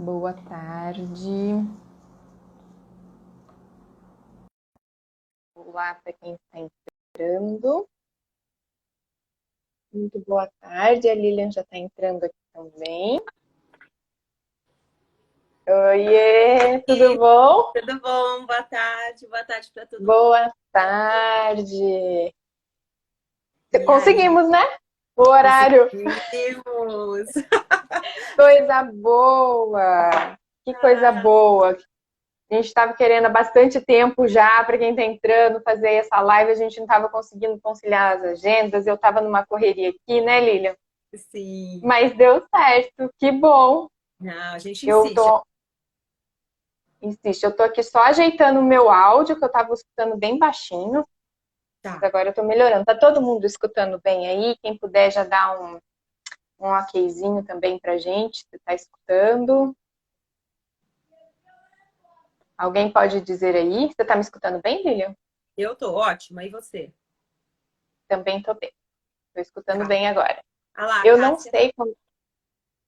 Boa tarde. Olá para quem está entrando. Muito boa tarde. A Lilian já está entrando aqui também. Oiê, tudo bom? Tudo bom? Boa tarde para todo mundo. Boa tarde. E aí? Conseguimos, né? O horário. Conseguimos! Coisa boa. Que coisa Ah, boa. A gente estava querendo há bastante tempo já, para quem está entrando, fazer essa live. A gente não estava conseguindo conciliar as agendas. Eu estava numa correria aqui, né, Lilian? sim. Mas deu certo, que bom. Não, a gente Eu insiste. tô, insisto, eu tô aqui só ajeitando o meu áudio, que eu tava escutando bem baixinho, mas Tá. agora eu tô melhorando. Tá todo mundo escutando bem aí? Quem puder já dar um okzinho também pra gente, se tá escutando. Alguém pode dizer aí? Você tá me escutando bem, Lilian? Eu tô ótima. E você? Também tô bem. Tô escutando Tá. bem agora. Ah lá, a Eu não Cássia. sei como...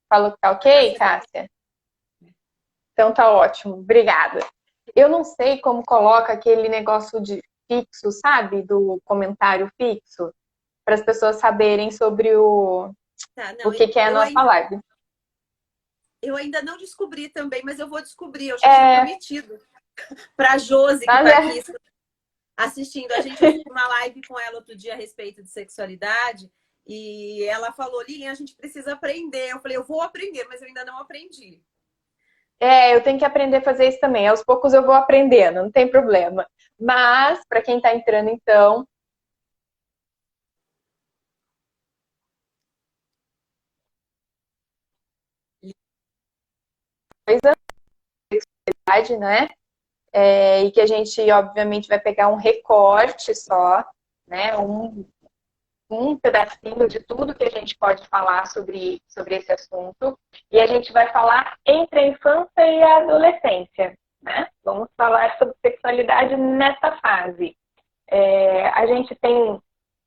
Falou que tá A ok, Cássia tá. Cássia? Então tá ótimo, obrigada. Eu não sei como coloca aquele negócio de fixo, sabe? Do comentário fixo, para as pessoas saberem sobre Tá, o não, que é a eu nossa ainda, live. eu ainda não descobri também, mas eu vou descobrir. Eu já tinha É, prometido pra Josi, que mas tá é, aqui assistindo a gente. Eu fiz uma live com ela outro dia a respeito de sexualidade e ela falou: Lilian, a gente precisa aprender. Eu falei: eu vou aprender, mas eu ainda não aprendi. eu tenho que aprender a fazer isso também. Aos poucos eu vou aprendendo, não tem problema. Mas, para quem está entrando, então, coisa, né? E que a gente, obviamente, vai pegar um recorte só, né? Um pedacinho de tudo que a gente pode falar sobre esse assunto. E a gente vai falar entre a infância e a adolescência, né? Vamos falar sobre sexualidade nessa fase. A gente tem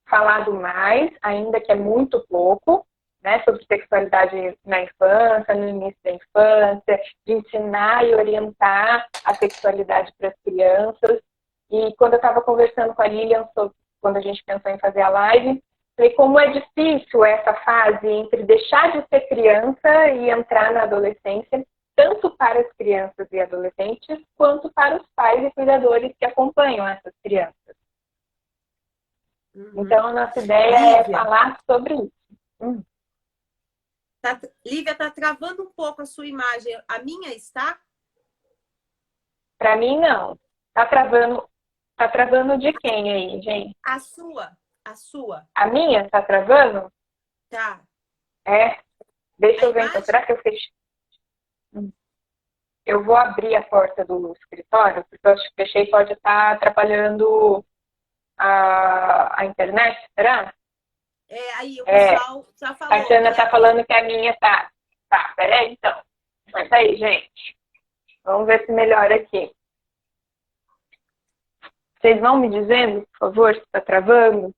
falado mais, ainda que é muito pouco, né, sobre sexualidade na infância, no início da infância, de ensinar e orientar a sexualidade para as crianças. E quando eu estava conversando com a Lilian, sobre, quando a gente pensou em fazer a live, falei como é difícil essa fase entre deixar de ser criança e entrar na adolescência, tanto para as crianças e adolescentes, quanto para os pais e cuidadores que acompanham essas crianças. Uhum. Então, a nossa ideia é Lívia, falar sobre isso. Lívia, tá travando um pouco a sua imagem. A minha está? Para mim, não. Tá travando de quem aí, gente? A sua? A sua? A minha tá travando? Tá. É. Deixa A eu ver então. imagem? Será que eu fechei? Eu vou abrir a porta do escritório, porque eu acho que fechei pode estar atrapalhando a internet, será? Aí o É. pessoal já A falou Tatiana que tá agora. falando que a minha tá. Tá, peraí então. Mas aí, gente. Vamos ver se melhora aqui. Vocês vão me dizendo, por favor, se está travando?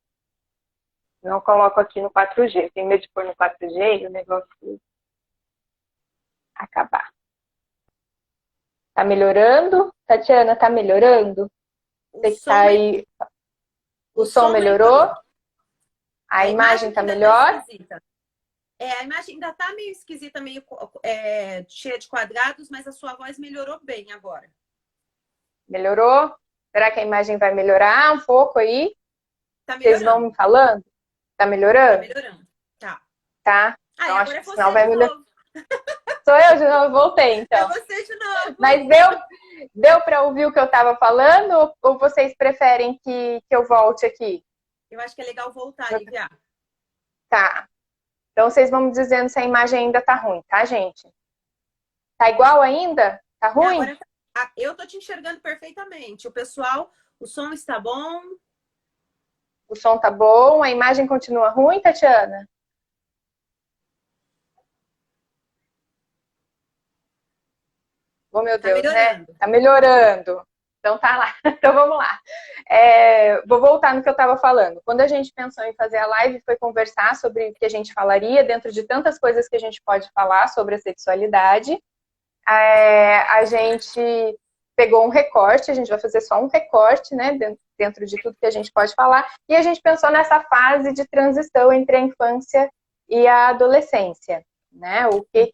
Não coloco aqui no 4G. Tem medo de pôr no 4G e o negócio acabar. Tá melhorando? Tatiana, tá melhorando? O Você que tá som, aí, o o som som melhorou? melhorou. A A imagem imagem tá que ainda tá melhor? esquisita. A imagem ainda tá meio esquisita, meio cheia de quadrados, mas a sua voz melhorou bem agora. Melhorou? Será que a imagem vai melhorar um pouco aí? Tá Vocês vão melhorando. me falando? Tá Tá melhorando? melhorando. Tá. Tá? E Então acho agora é que o sinal você vai de melhorar. novo. Sou eu de novo, voltei É então. você de novo. Mas deu para ouvir o que eu estava falando ou vocês preferem que eu volte aqui? Eu acho que é legal voltar, Lívia. Tá. Então vocês vão me dizendo se a imagem ainda tá ruim, tá, gente? Tá igual ainda? Tá ruim? Agora eu tô te enxergando perfeitamente. O pessoal, o som está bom. O som tá bom? A imagem continua ruim, Tatiana? Oh, meu Tá Deus, né? melhorando. Tá melhorando. Então tá lá. Então vamos lá. Vou voltar no que eu estava falando. Quando a gente pensou em fazer a live, foi conversar sobre o que a gente falaria dentro de tantas coisas que a gente pode falar sobre a sexualidade. a gente pegou um recorte, a gente vai fazer só um recorte, né, dentro de tudo que a gente pode falar, e a gente pensou nessa fase de transição entre a infância e a adolescência, né? O que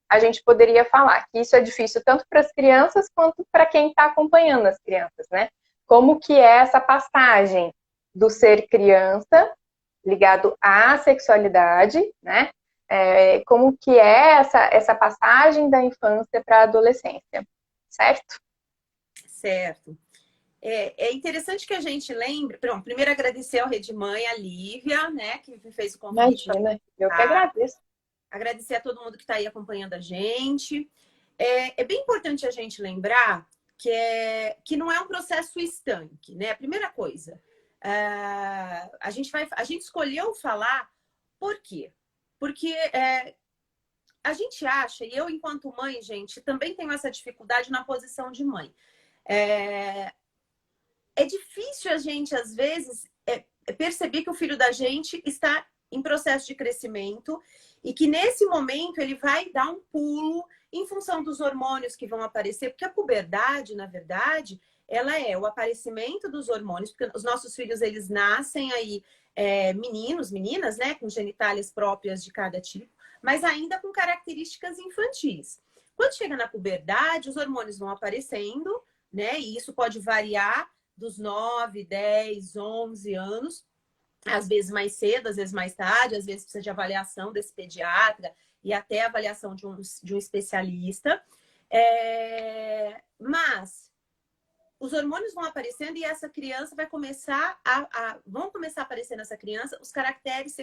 a gente poderia falar? Que isso é difícil tanto para as crianças quanto para quem está acompanhando as crianças, né? Como que é essa passagem do ser criança ligado à sexualidade, né? Como que é essa passagem da infância para a adolescência, certo? Certo. É interessante que a gente lembre. Pronto, primeiro agradecer ao Rede Mãe, a Lívia, né, que me fez o convite. Imagina, eu que agradeço. Agradecer a todo mundo que está aí acompanhando a gente. É bem importante a gente lembrar que não é um processo estanque, né? A primeira coisa, a gente escolheu falar por quê? Porque a gente acha, e eu, enquanto mãe, gente, também tenho essa dificuldade na posição de mãe. É difícil a gente, às vezes, perceber que o filho da gente está em processo de crescimento e que, nesse momento, ele vai dar um pulo em função dos hormônios que vão aparecer, porque a puberdade, na verdade, ela é o aparecimento dos hormônios, porque os nossos filhos, eles nascem aí meninos, meninas, né, com genitálias próprias de cada tipo, mas ainda com características infantis. Quando chega na puberdade, os hormônios vão aparecendo, né, e isso pode variar dos 9, 10, 11 anos, às vezes mais cedo, às vezes mais tarde, às vezes precisa de avaliação desse pediatra e até avaliação de um especialista. Mas os hormônios vão aparecendo e essa criança vai começar vão começar a aparecer nessa criança os caracteres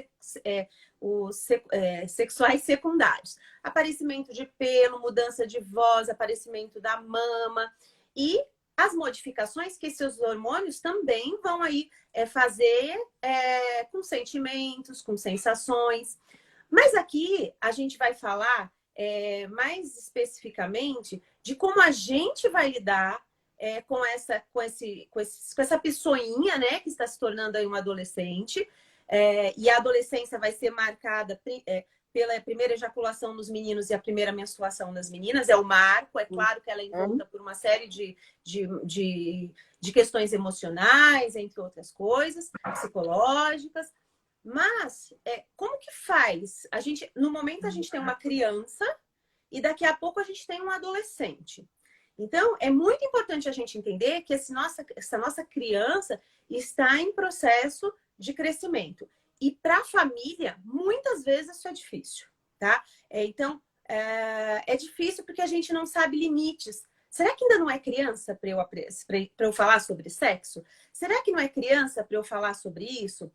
sexuais secundários. Aparecimento de pelo, mudança de voz, aparecimento da mama e as modificações que esses hormônios também vão aí fazer com sentimentos, com sensações. Mas aqui a gente vai falar mais especificamente de como a gente vai lidar com essa pessoinha, né, que está se tornando aí uma adolescente. E a adolescência vai ser marcada pela primeira ejaculação nos meninos e a primeira menstruação das meninas, é o marco. É claro que ela é envolta por uma série de questões emocionais, entre outras coisas, psicológicas. Mas, como que faz? No momento, a gente tem uma criança e daqui a pouco a gente tem um adolescente. Então, é muito importante a gente entender que essa nossa criança está em processo de crescimento. E para a família, muitas vezes isso é difícil, tá? Então, é difícil porque a gente não sabe limites. Será que ainda não é criança para eu falar sobre sexo? Será que não é criança para eu falar sobre isso?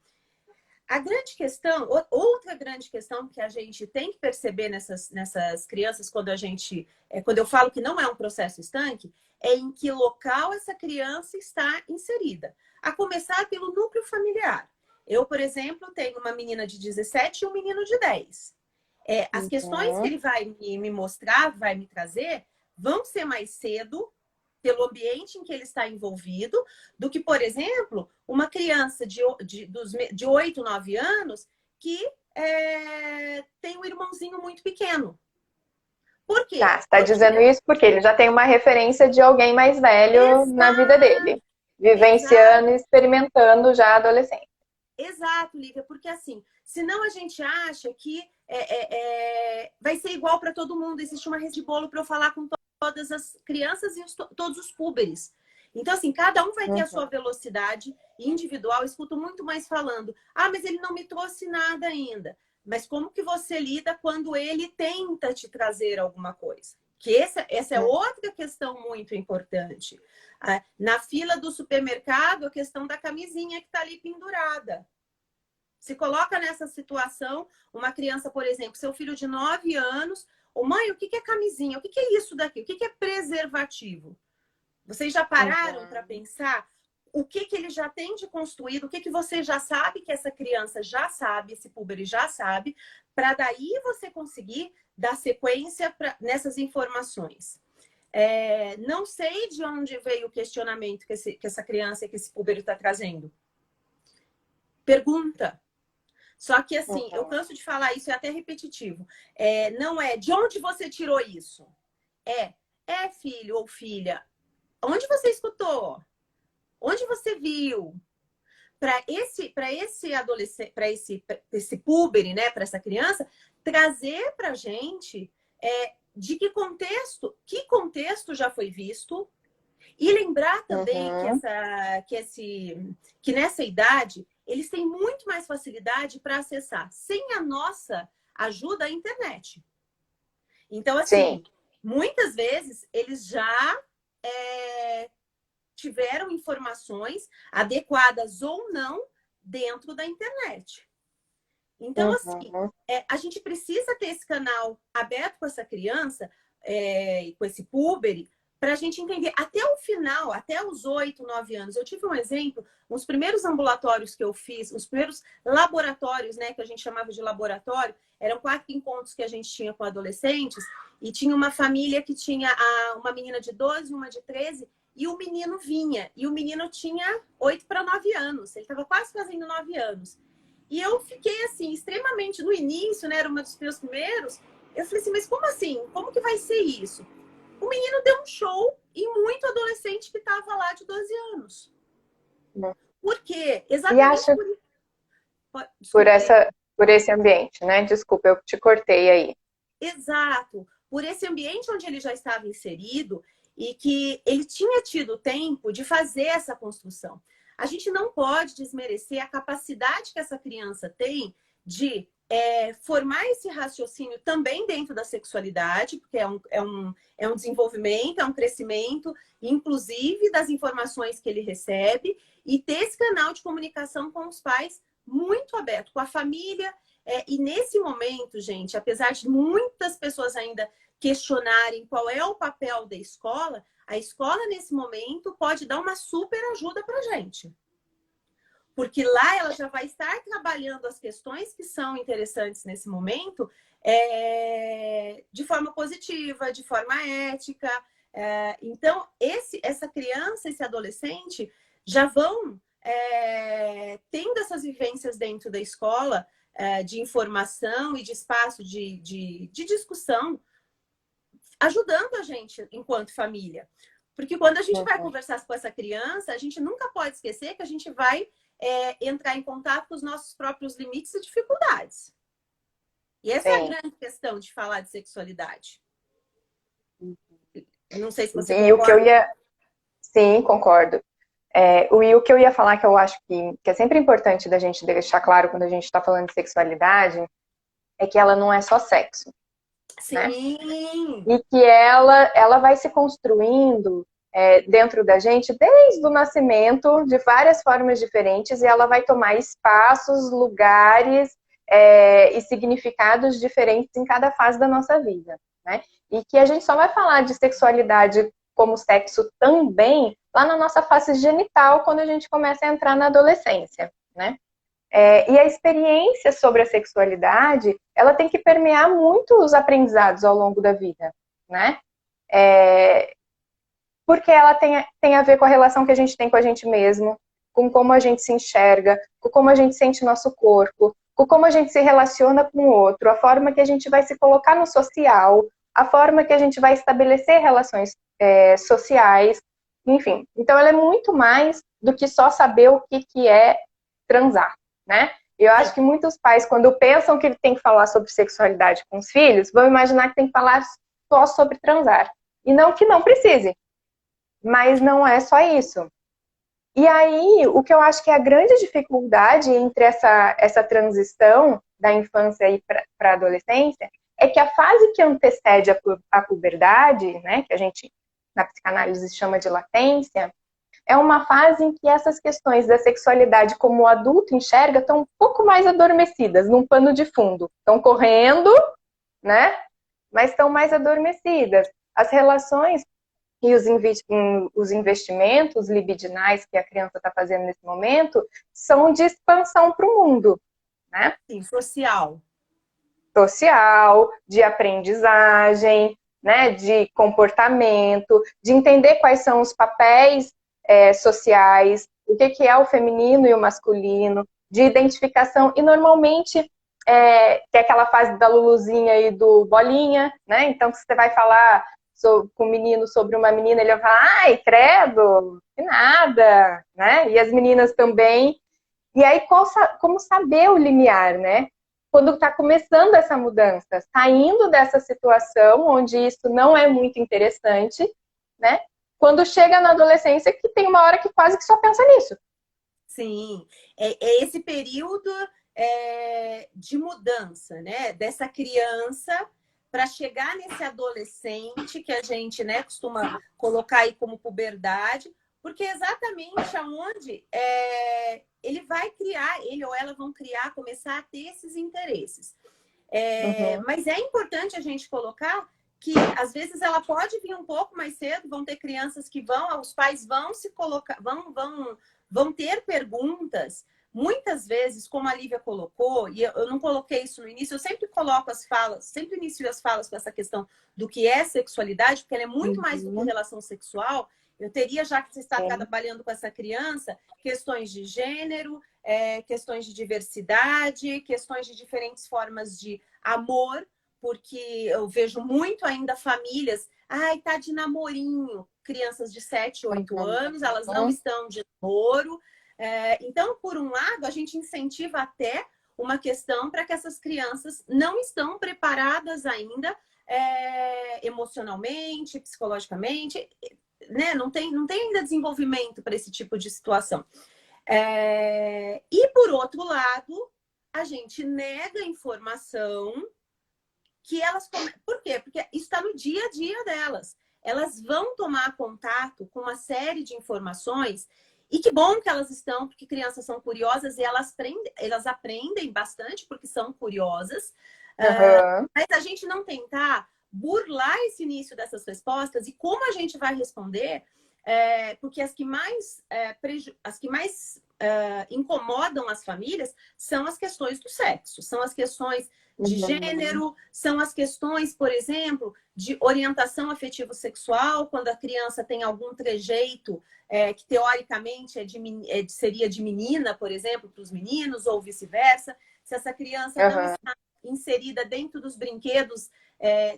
A grande questão, outra grande questão que a gente tem que perceber nessas crianças, quando eu falo que não é um processo estanque, é em que local essa criança está inserida. A começar pelo núcleo familiar. Eu, por exemplo, tenho uma menina de 17 e um menino de 10. As questões que ele vai me mostrar, vai me trazer, vão ser mais cedo, pelo ambiente em que ele está envolvido, do que, por exemplo, uma criança de 8, 9 anos que tem um irmãozinho muito pequeno. Por quê? Tá, você está dizendo isso porque ele já tem uma referência de alguém mais velho na vida dele, vivenciando e experimentando já a adolescência. Exato, Lívia, porque assim, senão a gente acha que vai ser igual para todo mundo, existe uma rede de bolo para eu falar com todas as crianças e todos os púberes. Então, assim, cada um vai ter a sua velocidade individual. Eu escuto muito mais falando, mas ele não me trouxe nada ainda. Mas como que você lida quando ele tenta te trazer alguma coisa? Que essa é outra questão muito importante. Na fila do supermercado, a questão da camisinha que está ali pendurada. Se coloca nessa situação, uma criança, por exemplo, seu filho de 9 anos, mãe, o que é camisinha? O que é isso daqui? O que é preservativo? Vocês já pararam para pensar o que ele já tem de construído, o que você já sabe que essa criança já sabe, esse púber já sabe, para daí você conseguir dar sequência nessas informações. Não sei de onde veio o questionamento que essa criança, que esse púber está trazendo. Pergunta. Só que, assim, eu canso de falar isso, é até repetitivo. Não é de onde você tirou isso. Filho ou filha, onde você escutou? Onde você viu? Para esse adolescente, para esse puber, né, para essa criança, trazer para a gente de que contexto já foi visto, e lembrar também Uhum. que nessa idade eles têm muito mais facilidade para acessar, sem a nossa ajuda, a internet. Então, Sim. assim, muitas vezes eles já tiveram informações adequadas ou não dentro da internet. Então, assim, Uhum. a gente precisa ter esse canal aberto com essa criança, com esse puber, para a gente entender até o final, até os 8, 9 anos. Eu tive um exemplo, os primeiros ambulatórios que eu fiz, os primeiros laboratórios, né, que a gente chamava de laboratório, eram 4 encontros que a gente tinha com adolescentes, e tinha uma família que tinha uma menina de 12 e uma de 13, e o menino vinha, e o menino tinha 8 para 9 anos, ele estava quase fazendo 9 anos. E eu fiquei, assim, extremamente... No início, né? Era um dos meus primeiros. Eu falei assim, mas como assim? Como que vai ser isso? O menino deu um show e muito adolescente que estava lá de 12 anos. Por quê? E Exatamente acho por isso. por Desculpa aí. essa, por esse ambiente, né? Desculpa, eu te cortei aí. Exato. Por esse ambiente onde ele já estava inserido e que ele tinha tido tempo de fazer essa construção. A gente não pode desmerecer a capacidade que essa criança tem de formar esse raciocínio também dentro da sexualidade, porque é um desenvolvimento, é um crescimento, inclusive das informações que ele recebe, e ter esse canal de comunicação com os pais muito aberto, com a família. E nesse momento, gente, apesar de muitas pessoas ainda questionarem qual é o papel da escola, a escola, nesse momento, pode dar uma super ajuda para a gente. Porque lá ela já vai estar trabalhando as questões que são interessantes nesse momento de forma positiva, de forma ética. Então, essa criança, esse adolescente, já vão tendo essas vivências dentro da escola, de informação e de espaço de discussão, ajudando a gente enquanto família. Porque quando a gente vai Uhum. conversar com essa criança, a gente nunca pode esquecer que a gente vai entrar em contato com os nossos próprios limites e dificuldades. E essa é a Sim. grande questão de falar de sexualidade. Não sei se você E o que eu concorda. ia... Sim, concordo. E o que eu ia falar, que eu acho que é sempre importante da gente deixar claro quando a gente está falando de sexualidade, é que ela não é só sexo, né? Sim. E que ela vai se construindo dentro da gente desde o nascimento, de várias formas diferentes, e ela vai tomar espaços, lugares e significados diferentes em cada fase da nossa vida, né? E que a gente só vai falar de sexualidade como sexo também lá na nossa fase genital, quando a gente começa a entrar na adolescência, né? E a experiência sobre a sexualidade, ela tem que permear muito os aprendizados ao longo da vida, né? Porque ela tem a ver com a relação que a gente tem com a gente mesmo, com como a gente se enxerga, com como a gente sente nosso corpo, com como a gente se relaciona com o outro, a forma que a gente vai se colocar no social, a forma que a gente vai estabelecer relações sociais, enfim. Então, ela é muito mais do que só saber o que é transar, né? Eu acho que muitos pais, quando pensam que ele tem que falar sobre sexualidade com os filhos, vão imaginar que tem que falar só sobre transar. E não que não precise. Mas não é só isso. E aí, o que eu acho que é a grande dificuldade entre essa transição da infância para a adolescência é que a fase que antecede a puberdade, né, que a gente na psicanálise chama de latência, é uma fase em que essas questões da sexualidade como o adulto enxerga estão um pouco mais adormecidas, num pano de fundo. Estão correndo, né, mas estão mais adormecidas. As relações e os investimentos libidinais que a criança está fazendo nesse momento são de expansão para o mundo, né? Sim, social. Social, de aprendizagem, né? De comportamento, de entender quais são os papéis sociais, o que é o feminino e o masculino, de identificação, e normalmente tem aquela fase da Luluzinha e do Bolinha, né? Então, você vai falar com o menino sobre uma menina, ele vai falar, ai, credo, que nada, né? E as meninas também. E aí, como saber o limiar, né? Quando está começando essa mudança, saindo dessa situação onde isso não é muito interessante, né? Quando chega na adolescência, que tem uma hora que quase que só pensa nisso. Sim, é esse período de mudança, né? Dessa criança para chegar nesse adolescente que a gente, né, costuma colocar aí como puberdade, porque é exatamente aonde ele vai criar, ele ou ela vão criar, começar a ter esses interesses. Mas é importante a gente colocar que às vezes ela pode vir um pouco mais cedo, vão ter crianças que os pais vão se colocar, vão ter perguntas. Muitas vezes, como a Lívia colocou, e eu não coloquei isso no início, eu sempre coloco as falas, sempre inicio as falas com essa questão do que é sexualidade, porque ela é muito mais do que relação sexual. Eu teria, já que você está trabalhando com essa criança, questões de gênero, questões de diversidade, questões de diferentes formas de amor, porque eu vejo muito ainda famílias, ai, tá de namorinho, crianças de 7, 8 anos, elas não estão de namoro. Então, por um lado, a gente incentiva até uma questão para que essas crianças não estão preparadas ainda emocionalmente, psicologicamente, né? Não tem ainda desenvolvimento para esse tipo de situação. E, por outro lado, a gente nega a informação que elas... Por quê? Porque isso está no dia a dia delas. Elas vão tomar contato com uma série de informações. E que bom que elas estão, porque crianças são curiosas e elas aprendem bastante porque são curiosas. Mas a gente não tentar burlar esse início dessas respostas e como a gente vai responder, porque as que mais incomodam as famílias são as questões do sexo, são as questões de gênero, são as questões, por exemplo, de orientação afetivo-sexual, quando a criança tem algum trejeito que teoricamente seria de menina, por exemplo, para os meninos, ou vice-versa. Se essa criança não está inserida dentro dos brinquedos,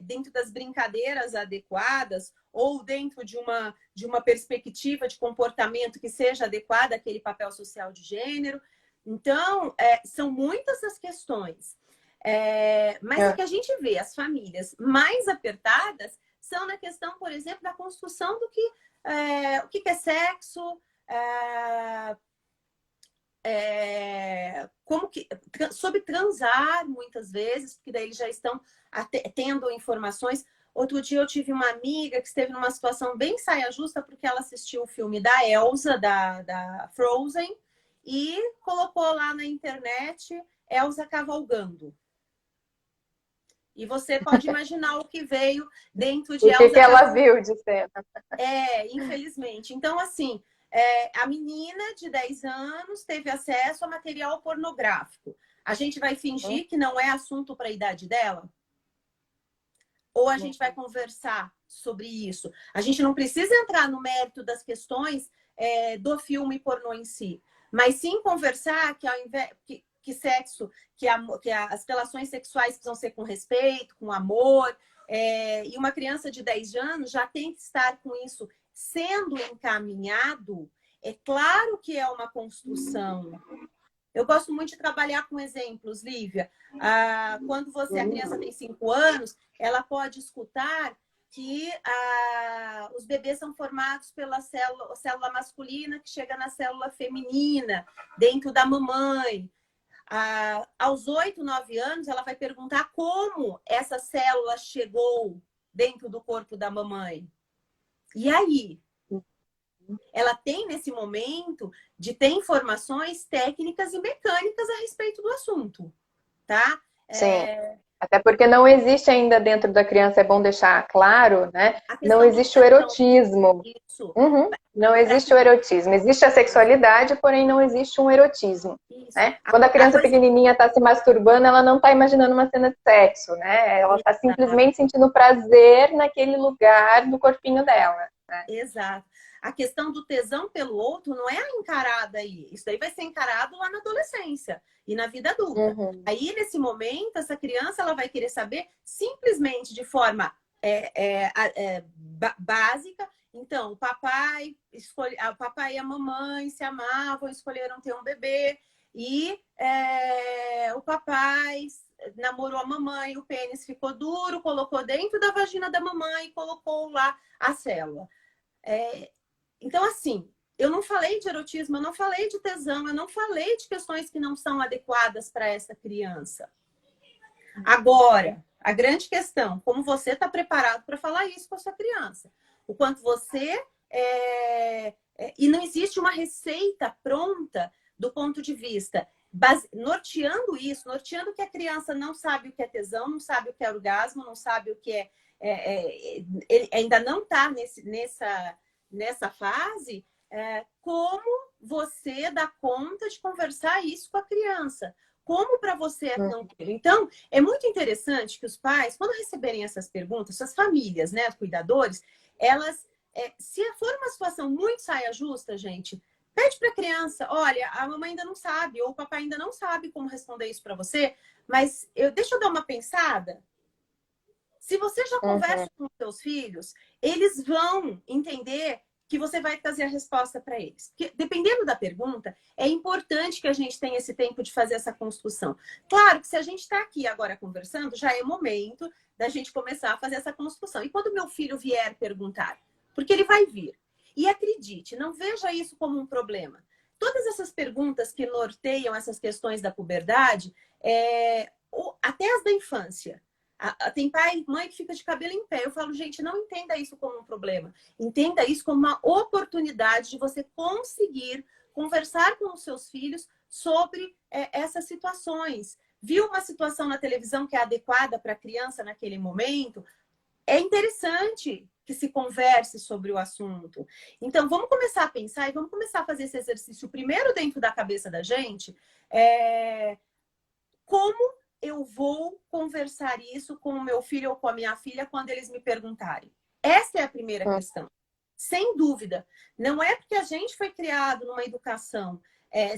dentro das brincadeiras adequadas, ou dentro de uma perspectiva de comportamento que seja adequada àquele papel social de gênero. Então, são muitas as questões. Mas o que a gente vê, as famílias mais apertadas são na questão, por exemplo, da construção do que o que é sexo, sobre transar, muitas vezes, porque daí eles já estão tendo informações. Outro dia eu tive uma amiga que esteve numa situação bem saia justa, porque ela assistiu o filme da Elsa, da Frozen, e colocou lá na internet Elsa cavalgando. E você pode imaginar o que veio dentro de Elsa. O que ela viu de cena. Infelizmente. Então, assim, a menina de 10 anos teve acesso a material pornográfico. A gente vai fingir que não é assunto para a idade dela? Ou a gente vai conversar sobre isso? A gente não precisa entrar no mérito das questões do filme pornô em si, mas sim conversar que ao invés... que sexo, que as relações sexuais precisam ser com respeito, com amor. E uma criança de 10 anos já tem que estar com isso sendo encaminhado. É claro que é uma construção. Eu gosto muito de trabalhar com exemplos, Lívia. Quando a criança tem 5 anos, ela pode escutar que os bebês são formados pela célula masculina que chega na célula feminina, dentro da mamãe. Aos 8, 9 anos, ela vai perguntar como essa célula chegou dentro do corpo da mamãe. E aí? Ela tem, nesse momento, de ter informações técnicas e mecânicas a respeito do assunto, tá? Sim. Até porque não existe ainda dentro da criança, é bom deixar claro, né? Não existe o erotismo. Isso. Não existe o erotismo. Existe a sexualidade, porém não existe um erotismo. Né? Quando a criança pequenininha está se masturbando, ela não está imaginando uma cena de sexo, né? Ela está simplesmente sentindo prazer naquele lugar do corpinho dela. Né? Exato. A questão do tesão pelo outro não é encarada aí. Isso daí vai ser encarado lá na adolescência e na vida adulta. Aí, nesse momento, essa criança ela vai querer saber simplesmente de forma básica. Então, o papai e a mamãe se amavam, escolheram ter um bebê, e o papai namorou a mamãe, o pênis ficou duro, colocou dentro da vagina da mamãe e colocou lá a célula. Então, assim, eu não falei de erotismo, eu não falei de tesão, eu não falei de questões que não são adequadas para essa criança. Agora, a grande questão, como você está preparado para falar isso com a sua criança? O quanto você... E não existe uma receita pronta do ponto de vista... norteando isso, norteando que a criança não sabe o que é tesão, não sabe o que é orgasmo, não sabe o que ele ainda não está nessa fase, como você dá conta de conversar isso com a criança? Como para você é tranquilo? Então, é muito interessante que os pais, quando receberem essas perguntas, suas famílias, né, os cuidadores, elas, se for uma situação muito saia justa, gente, pede para a criança, olha, a mamãe ainda não sabe, ou o papai ainda não sabe como responder isso para você, mas deixa eu dar uma pensada. Se você já conversa com os seus filhos, eles vão entender que você vai trazer a resposta para eles. Porque, dependendo da pergunta, é importante que a gente tenha esse tempo de fazer essa construção. Claro que se a gente está aqui agora conversando, já é momento da gente começar a fazer essa construção. E quando meu filho vier perguntar, porque ele vai vir. E acredite, não veja isso como um problema. Todas essas perguntas que norteiam essas questões da puberdade, até as da infância. Tem pai e mãe que fica de cabelo em pé. Eu falo, gente, não entenda isso como um problema. Entenda isso como uma oportunidade de você conseguir conversar com os seus filhos sobre essas situações. Viu uma situação na televisão que é adequada para a criança naquele momento? É interessante que se converse sobre o assunto. Então, vamos começar a pensar e vamos começar a fazer esse exercício primeiro dentro da cabeça da gente. Como eu vou conversar isso com o meu filho ou com a minha filha quando eles me perguntarem? Essa é a primeira questão. Sem dúvida. Não é porque a gente foi criado numa educação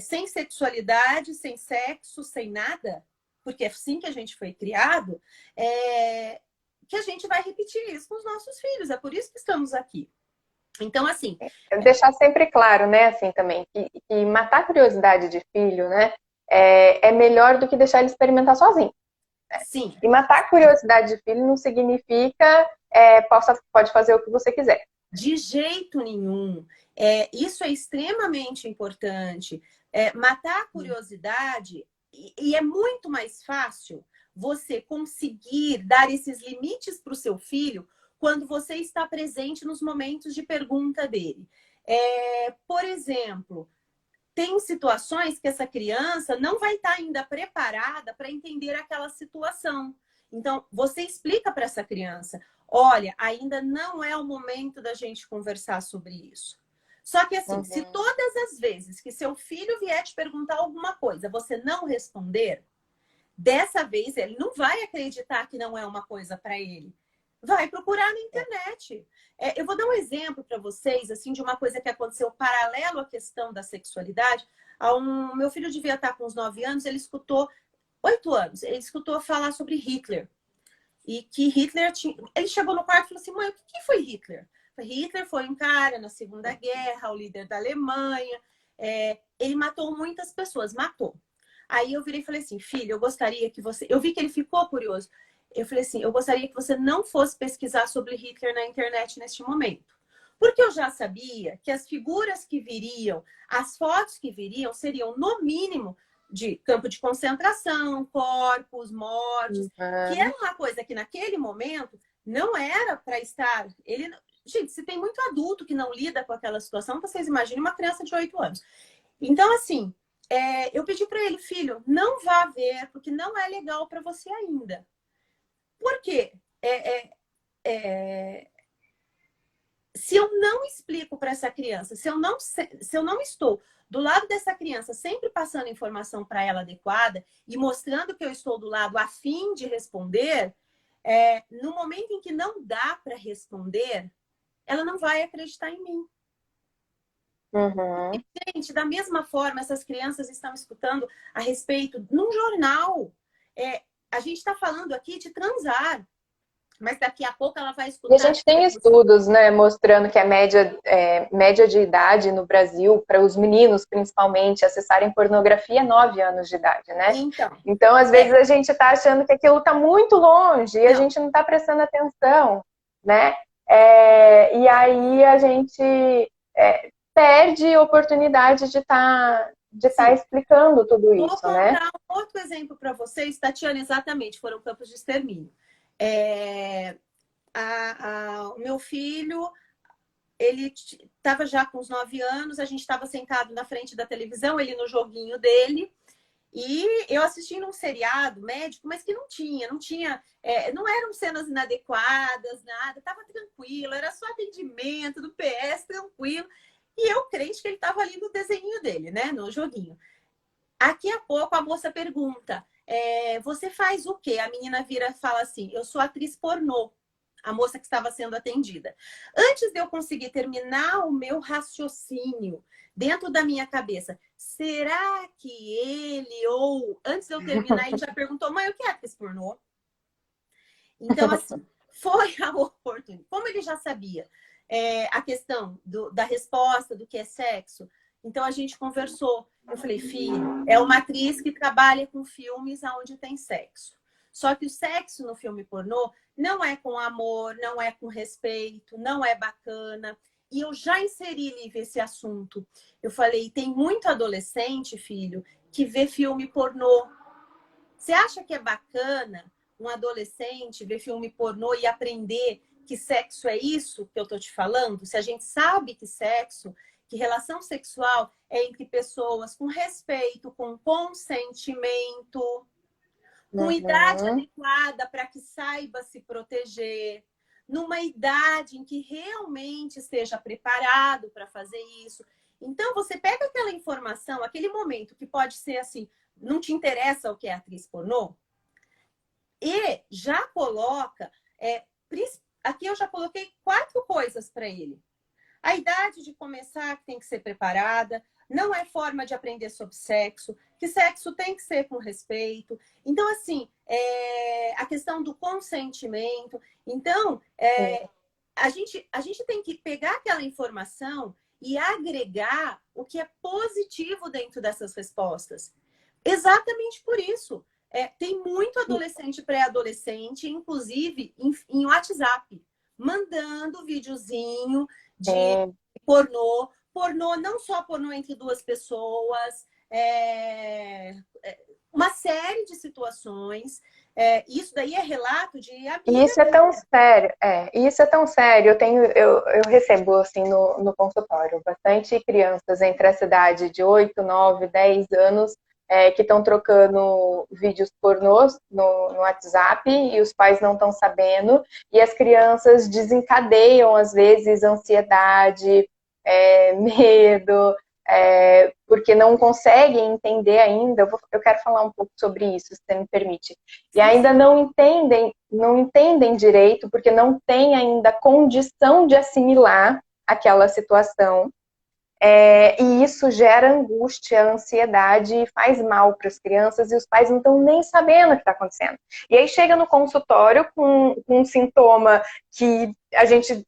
sem sexualidade, sem sexo, sem nada, porque é assim que a gente foi criado, que a gente vai repetir isso com os nossos filhos. É por isso que estamos aqui. Então, assim... Deixar sempre claro, né, assim, também, que matar a curiosidade de filho, né, é melhor do que deixar ele experimentar sozinho. Né? Sim. E matar a curiosidade de filho não significa pode fazer o que você quiser. De jeito nenhum. Isso é extremamente importante. Matar a curiosidade, e é muito mais fácil você conseguir dar esses limites para o seu filho quando você está presente nos momentos de pergunta dele. Por exemplo, tem situações que essa criança não vai estar ainda preparada para entender aquela situação. Então, você explica para essa criança, olha, ainda não é o momento da gente conversar sobre isso. Só que assim, se todas as vezes que seu filho vier te perguntar alguma coisa, você não responder, dessa vez ele não vai acreditar que não é uma coisa para ele. Vai procurar na internet. Eu vou dar um exemplo para vocês, assim, de uma coisa que aconteceu paralelo à questão da sexualidade. Meu filho devia estar com uns 9 anos, ele escutou, 8 anos, ele escutou falar sobre Hitler. E que Hitler tinha... Ele chegou no quarto e falou assim, mãe, o que foi Hitler? Hitler foi um cara na Segunda Guerra, o líder da Alemanha. Ele matou muitas pessoas, matou. Aí eu virei e falei assim, filho, eu gostaria que você... Eu vi que ele ficou curioso. Eu falei assim, eu gostaria que você não fosse pesquisar sobre Hitler na internet neste momento. Porque eu já sabia que as figuras que viriam, as fotos que viriam, seriam, no mínimo, de campo de concentração, corpos, mortes, que era uma coisa que naquele momento não era para estar... Gente, se tem muito adulto que não lida com aquela situação, vocês imaginem uma criança de 8 anos. Então, assim, eu pedi para ele, filho, não vá ver, porque não é legal para você ainda. Por quê? Se eu não explico para essa criança, se eu não estou do lado dessa criança, sempre passando informação para ela adequada e mostrando que eu estou do lado a fim de responder, no momento em que não dá para responder, ela não vai acreditar em mim. E, gente, da mesma forma, essas crianças estão escutando a respeito, num jornal, a gente está falando aqui de transar. Mas daqui a pouco ela vai E a escutar. gente tem estudos, né, mostrando que a média de idade no Brasil, para os meninos principalmente, acessarem pornografia é 9 anos de idade, né? Então, Então, às vezes, a gente está achando que aquilo está muito longe e a não. gente não está prestando atenção, né? E aí a gente perde oportunidade de tá Sim. explicando tudo Vou isso, né? contar um outro exemplo para vocês, Tatiana, exatamente, foram campos de extermínio. É, o meu filho, ele estava já com uns 9 anos, a gente estava sentado na frente da televisão, ele no joguinho dele, e eu assistindo um seriado médico, mas que não tinha, não eram cenas inadequadas, nada, estava tranquilo, era só atendimento do PS, tranquilo. E eu crente que ele estava ali no desenho dele, né, no joguinho. Daqui a pouco a moça pergunta, você faz o quê? A menina vira e fala assim, eu sou atriz pornô. A moça que estava sendo atendida. Antes de eu conseguir terminar o meu raciocínio dentro da minha cabeça, será que ele ou... Antes de eu terminar, ele já perguntou, mãe, o que é atriz pornô? Então, assim, foi a oportunidade. Como ele já sabia a questão da resposta do que é sexo, então a gente conversou. Eu falei, filho, é uma atriz que trabalha com filmes onde tem sexo. Só que o sexo no filme pornô não é com amor, não é com respeito, não é bacana. E eu já inseri, Lívia, esse assunto. Eu falei, tem muito adolescente, filho, que vê filme pornô. Você acha que é bacana um adolescente ver filme pornô e aprender que sexo é isso que eu tô te falando? Se a gente sabe que sexo, que relação sexual é entre pessoas com respeito, com consentimento, com idade Uhum. adequada para que saiba se proteger, numa idade em que realmente esteja preparado para fazer isso. Então, você pega aquela informação, aquele momento que pode ser assim, não te interessa o que é atriz pornô, e já coloca, aqui eu já coloquei 4 coisas para ele. A idade de começar que tem que ser preparada, não é forma de aprender sobre sexo, que sexo tem que ser com respeito. Então, assim, a questão do consentimento. Então, a gente tem que pegar aquela informação e agregar o que é positivo dentro dessas respostas. Exatamente por isso. Tem muito adolescente, pré-adolescente, inclusive em WhatsApp, mandando videozinho de Sim. pornô, não só pornô entre 2 pessoas, uma série de situações. Isso daí é relato de E amiga isso é tão minha. sério, isso é tão sério. Eu recebo assim no consultório bastante crianças entre essa idade de 8, 9, 10 anos que estão trocando vídeos pornôs no WhatsApp e os pais não estão sabendo, e as crianças desencadeiam, às vezes, ansiedade, medo, porque não conseguem entender ainda. Eu quero falar um pouco sobre isso, se você me permite. E Sim, ainda sim. não entendem direito, porque não tem ainda condição de assimilar aquela situação. E isso gera angústia, ansiedade e faz mal para as crianças, e os pais não estão nem sabendo o que está acontecendo. E aí chega no consultório com um sintoma que a gente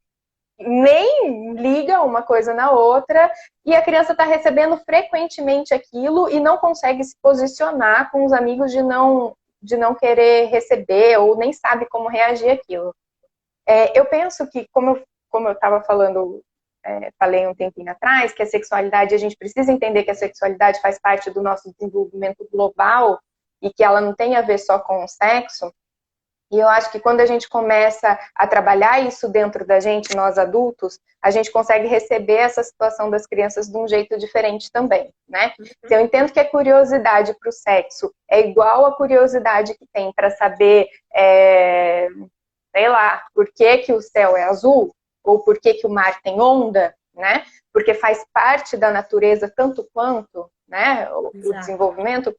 nem liga uma coisa na outra, e a criança está recebendo frequentemente aquilo e não consegue se posicionar com os amigos de não querer receber, ou nem sabe como reagir àquilo. Eu penso que, como eu estava falando, falei um tempinho atrás, que a sexualidade, a gente precisa entender que a sexualidade faz parte do nosso desenvolvimento global e que ela não tem a ver só com o sexo. E eu acho que quando a gente começa a trabalhar isso dentro da gente, nós adultos, a gente consegue receber essa situação das crianças de um jeito diferente também, né? Se eu entendo que a curiosidade para o sexo é igual a curiosidade que tem para saber, sei lá, por que que o céu é azul, ou por que que o mar tem onda, né? Porque faz parte da natureza tanto quanto, né, o Exato. desenvolvimento.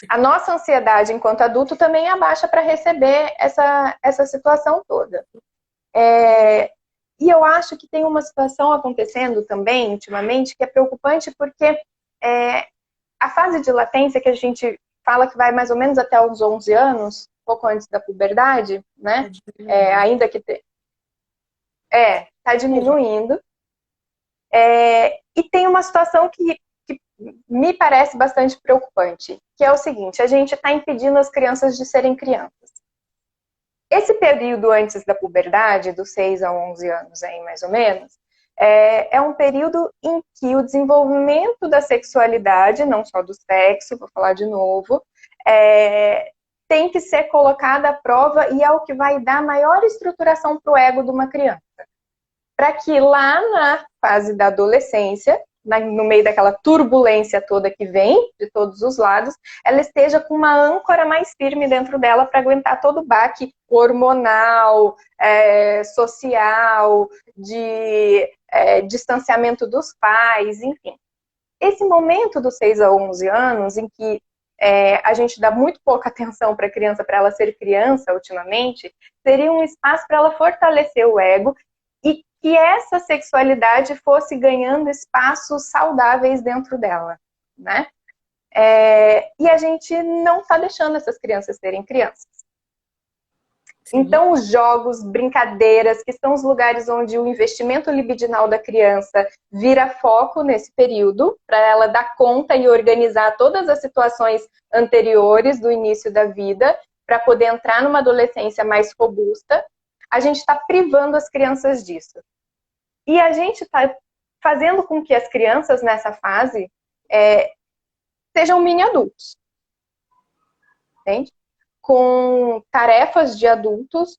A nossa ansiedade enquanto adulto também abaixa para receber essa situação toda. E eu acho que tem uma situação acontecendo também, ultimamente, que é preocupante, porque a fase de latência, que a gente fala que vai mais ou menos até os 11 anos, pouco antes da puberdade, né? Tá Ainda que tá diminuindo. E tem uma situação que me parece bastante preocupante, que é o seguinte: a gente está impedindo as crianças de serem crianças. Esse período antes da puberdade, dos 6 a 11 anos aí, mais ou menos, é um período em que o desenvolvimento da sexualidade, não só do sexo, vou falar de novo, tem que ser colocada à prova e é o que vai dar maior estruturação para o ego de uma criança. Para que lá na fase da adolescência, no meio daquela turbulência toda que vem de todos os lados, ela esteja com uma âncora mais firme dentro dela para aguentar todo o baque hormonal, social, de distanciamento dos pais, enfim. Esse momento dos 6 a 11 anos, em que a gente dá muito pouca atenção para a criança, para ela ser criança ultimamente, seria um espaço para ela fortalecer o ego e que essa sexualidade fosse ganhando espaços saudáveis dentro dela, né? E a gente não está deixando essas crianças serem crianças. Sim. Então, os jogos, brincadeiras, que são os lugares onde o investimento libidinal da criança vira foco nesse período, para ela dar conta e organizar todas as situações anteriores do início da vida, para poder entrar numa adolescência mais robusta, a gente está privando as crianças disso. E a gente está fazendo com que as crianças nessa fase sejam mini adultos. Entende? Com tarefas de adultos,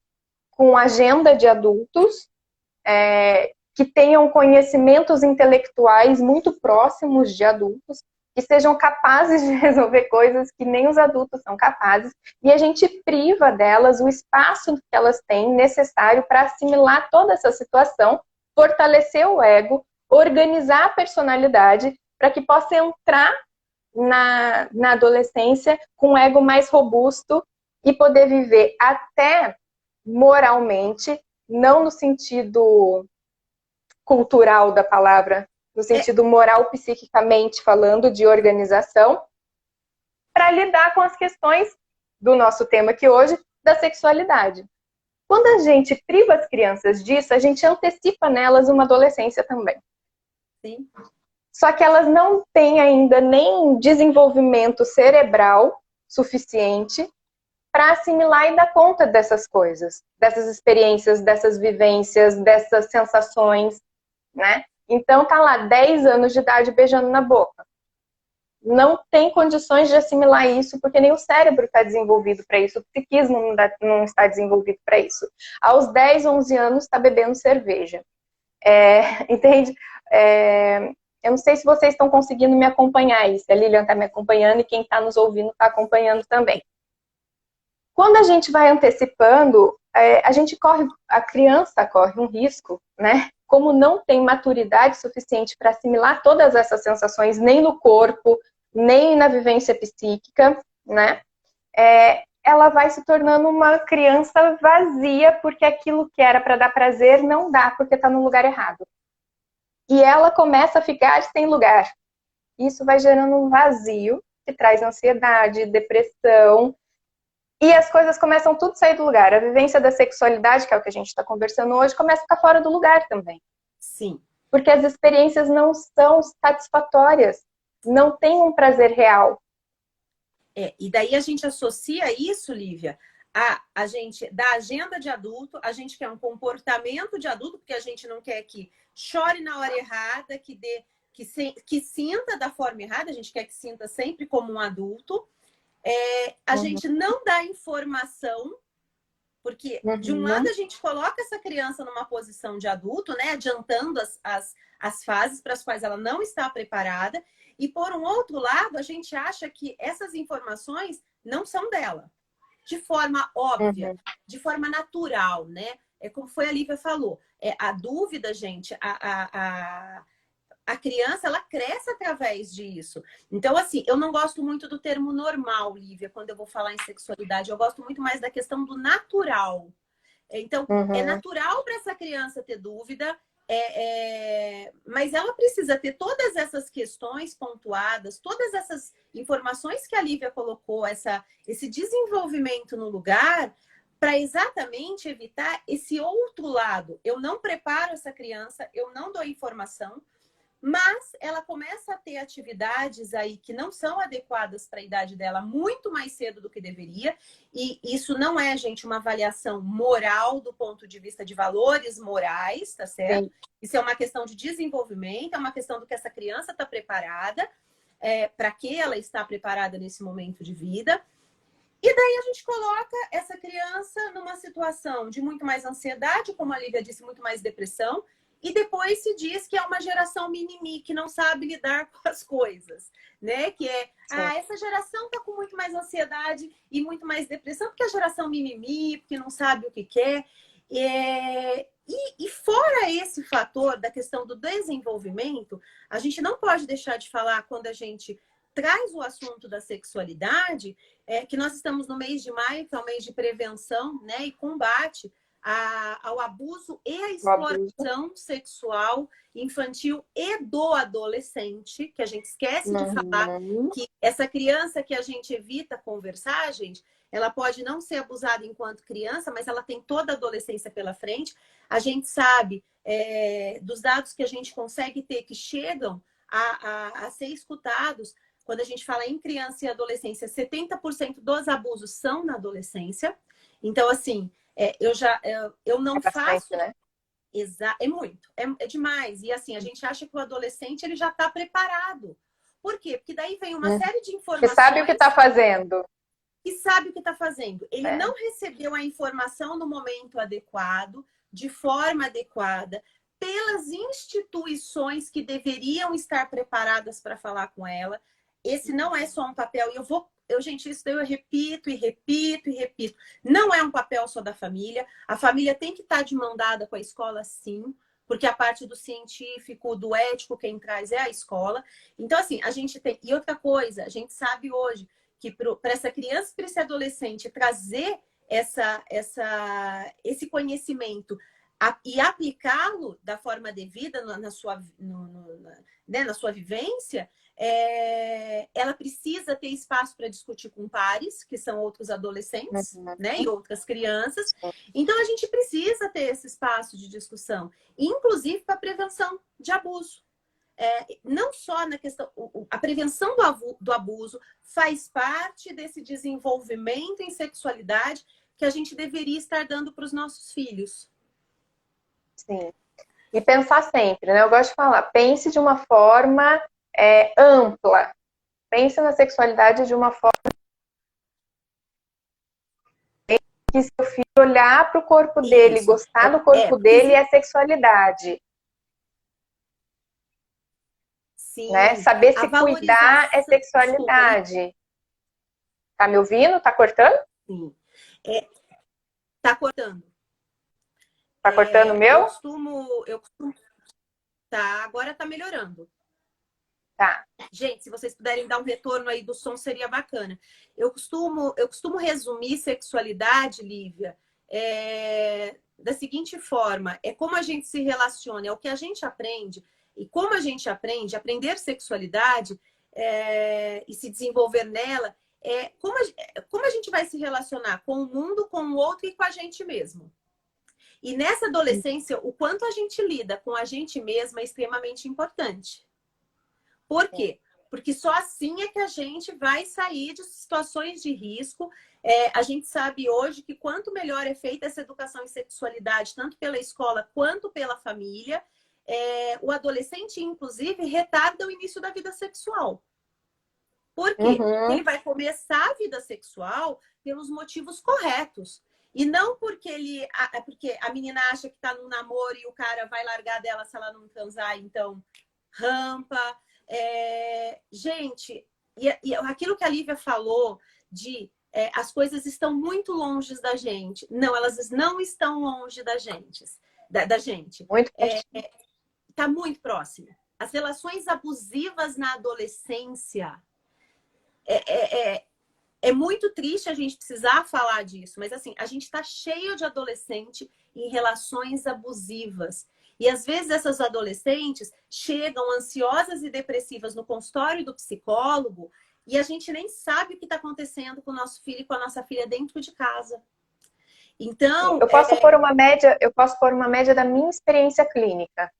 com agenda de adultos, que tenham conhecimentos intelectuais muito próximos de adultos, que sejam capazes de resolver coisas que nem os adultos são capazes, e a gente priva delas o espaço que elas têm necessário para assimilar toda essa situação, fortalecer o ego, organizar a personalidade, para que possa entrar na adolescência com um ego mais robusto e poder viver até moralmente, não no sentido cultural da palavra, no sentido moral, psiquicamente falando, de organização, para lidar com as questões do nosso tema aqui hoje, da sexualidade. Quando a gente priva as crianças disso, a gente antecipa nelas uma adolescência também. Sim. Só que elas não têm ainda nem desenvolvimento cerebral suficiente para assimilar e dar conta dessas coisas, dessas experiências, dessas vivências, dessas sensações, né? Então tá lá, 10 anos de idade beijando na boca. Não tem condições de assimilar isso, porque nem o cérebro está desenvolvido para isso, o psiquismo não está desenvolvido para isso. Aos 10, 11 anos está bebendo cerveja. Entende? Eu não sei se vocês estão conseguindo me acompanhar aí, se a Lilian está me acompanhando e quem está nos ouvindo está acompanhando também. Quando a gente vai antecipando, a criança corre um risco, né? Como não tem maturidade suficiente para assimilar todas essas sensações, nem no corpo, nem na vivência psíquica, né? Ela vai se tornando uma criança vazia, porque aquilo que era para dar prazer não dá, porque está no lugar errado. E ela começa a ficar sem lugar. Isso vai gerando um vazio, que traz ansiedade, depressão, e as coisas começam tudo a sair do lugar. A vivência da sexualidade, que é o que a gente está conversando hoje, começa a ficar fora do lugar também. Sim. Porque as experiências não são satisfatórias. Não tem um prazer real. E daí a gente associa isso, Lívia, a gente da agenda de adulto, a gente quer um comportamento de adulto, porque a gente não quer que chore na hora errada, que sinta da forma errada, a gente quer que sinta sempre como um adulto. A gente não dá informação, porque de um lado a gente coloca essa criança numa posição de adulto, né, adiantando as fases para as quais ela não está preparada, e por um outro lado a gente acha que essas informações não são dela, de forma óbvia, de forma natural, né? Como foi a Lívia falou, a dúvida, gente, a criança, ela cresce através disso. Então, assim, eu não gosto muito do termo normal, Lívia, quando eu vou falar em sexualidade. Eu gosto muito mais da questão do natural. Então, é natural para essa criança ter dúvida, Mas ela precisa ter todas essas questões pontuadas, todas essas informações que a Lívia colocou, esse desenvolvimento no lugar, para exatamente evitar esse outro lado. Eu não preparo essa criança, eu não dou informação, mas ela começa a ter atividades aí que não são adequadas para a idade dela muito mais cedo do que deveria. E isso não é, gente, uma avaliação moral do ponto de vista de valores morais, tá certo? Sim. Isso é uma questão de desenvolvimento, é uma questão do que essa criança está preparada, para que ela está preparada nesse momento de vida. E daí a gente coloca essa criança numa situação de muito mais ansiedade, como a Lívia disse, muito mais depressão. E depois se diz que é uma geração mimimi, que não sabe lidar com as coisas, né? Que essa geração está com muito mais ansiedade e muito mais depressão, porque a geração mimimi, porque não sabe o que quer. E fora esse fator da questão do desenvolvimento, a gente não pode deixar de falar quando a gente traz o assunto da sexualidade, que nós estamos no mês de maio, que é o mês de prevenção, né, e combate ao abuso e à exploração sexual infantil e do adolescente, que a gente esquece de falar que essa criança que a gente evita conversar, gente, ela pode não ser abusada enquanto criança, mas ela tem toda a adolescência pela frente. A gente sabe dos dados que a gente consegue ter que chegam a ser escutados. Quando a gente fala em criança e adolescência, 70% dos abusos são na adolescência. Então, assim, eu não faço... Né? É muito, é demais. E assim, a gente acha que o adolescente ele já está preparado. Por quê? Porque daí vem uma série de informações... Que sabe o que está fazendo. Que sabe o que está fazendo. Ele não recebeu a informação no momento adequado, de forma adequada, pelas instituições que deveriam estar preparadas para falar com ela. Esse não é só um papel, gente, isso eu repito e repito e repito. Não é um papel só da família. A família tem que estar de mão dada com a escola, sim, porque a parte do científico, do ético, quem traz é a escola. Então, assim, a gente tem... E outra coisa, a gente sabe hoje que para essa criança, para esse adolescente, trazer esse conhecimento e aplicá-lo da forma devida na sua vivência, ela precisa ter espaço para discutir com pares, que são outros adolescentes, né, e outras crianças. Então, a gente precisa ter esse espaço de discussão, inclusive para prevenção de abuso. Não só na questão... A prevenção do abuso faz parte desse desenvolvimento em sexualidade que a gente deveria estar dando para os nossos filhos. Sim. E pensar sempre, né? Eu gosto de falar, pense de uma forma ampla. Pense na sexualidade de uma forma que seu filho olhar para o corpo dele, gostar do corpo dele é sexualidade. Sim. Né? Saber se cuidar é sexualidade. Tá me ouvindo? Tá cortando? Sim. Tá cortando. Tá cortando o meu? Eu costumo... Tá, agora tá melhorando. Tá. Gente, se vocês puderem dar um retorno aí do som, seria bacana. Eu costumo resumir sexualidade, Lívia, da seguinte forma: é como a gente se relaciona, é o que a gente aprende, e como a gente aprender sexualidade e se desenvolver nela, como a gente vai se relacionar com o mundo, com o outro e com a gente mesmo. E nessa adolescência, o quanto a gente lida com a gente mesma é extremamente importante. Por quê? Porque só assim é que a gente vai sair de situações de risco. A gente sabe hoje que quanto melhor é feita essa educação em sexualidade, tanto pela escola quanto pela família, o adolescente, inclusive, retarda o início da vida sexual. Por quê? Porque ele vai começar a vida sexual pelos motivos corretos. E não porque porque a menina acha que está num namoro e o cara vai largar dela se ela não transar, então rampa. Gente, e aquilo que a Lívia falou de as coisas estão muito longe da gente. Não, elas não estão longe da gente. Muito está muito próximo. As relações abusivas na adolescência é muito triste a gente precisar falar disso, mas assim, a gente está cheio de adolescente em relações abusivas. E às vezes essas adolescentes chegam ansiosas e depressivas no consultório do psicólogo e a gente nem sabe o que está acontecendo com o nosso filho e com a nossa filha dentro de casa. Então, eu posso pôr uma média da minha experiência clínica,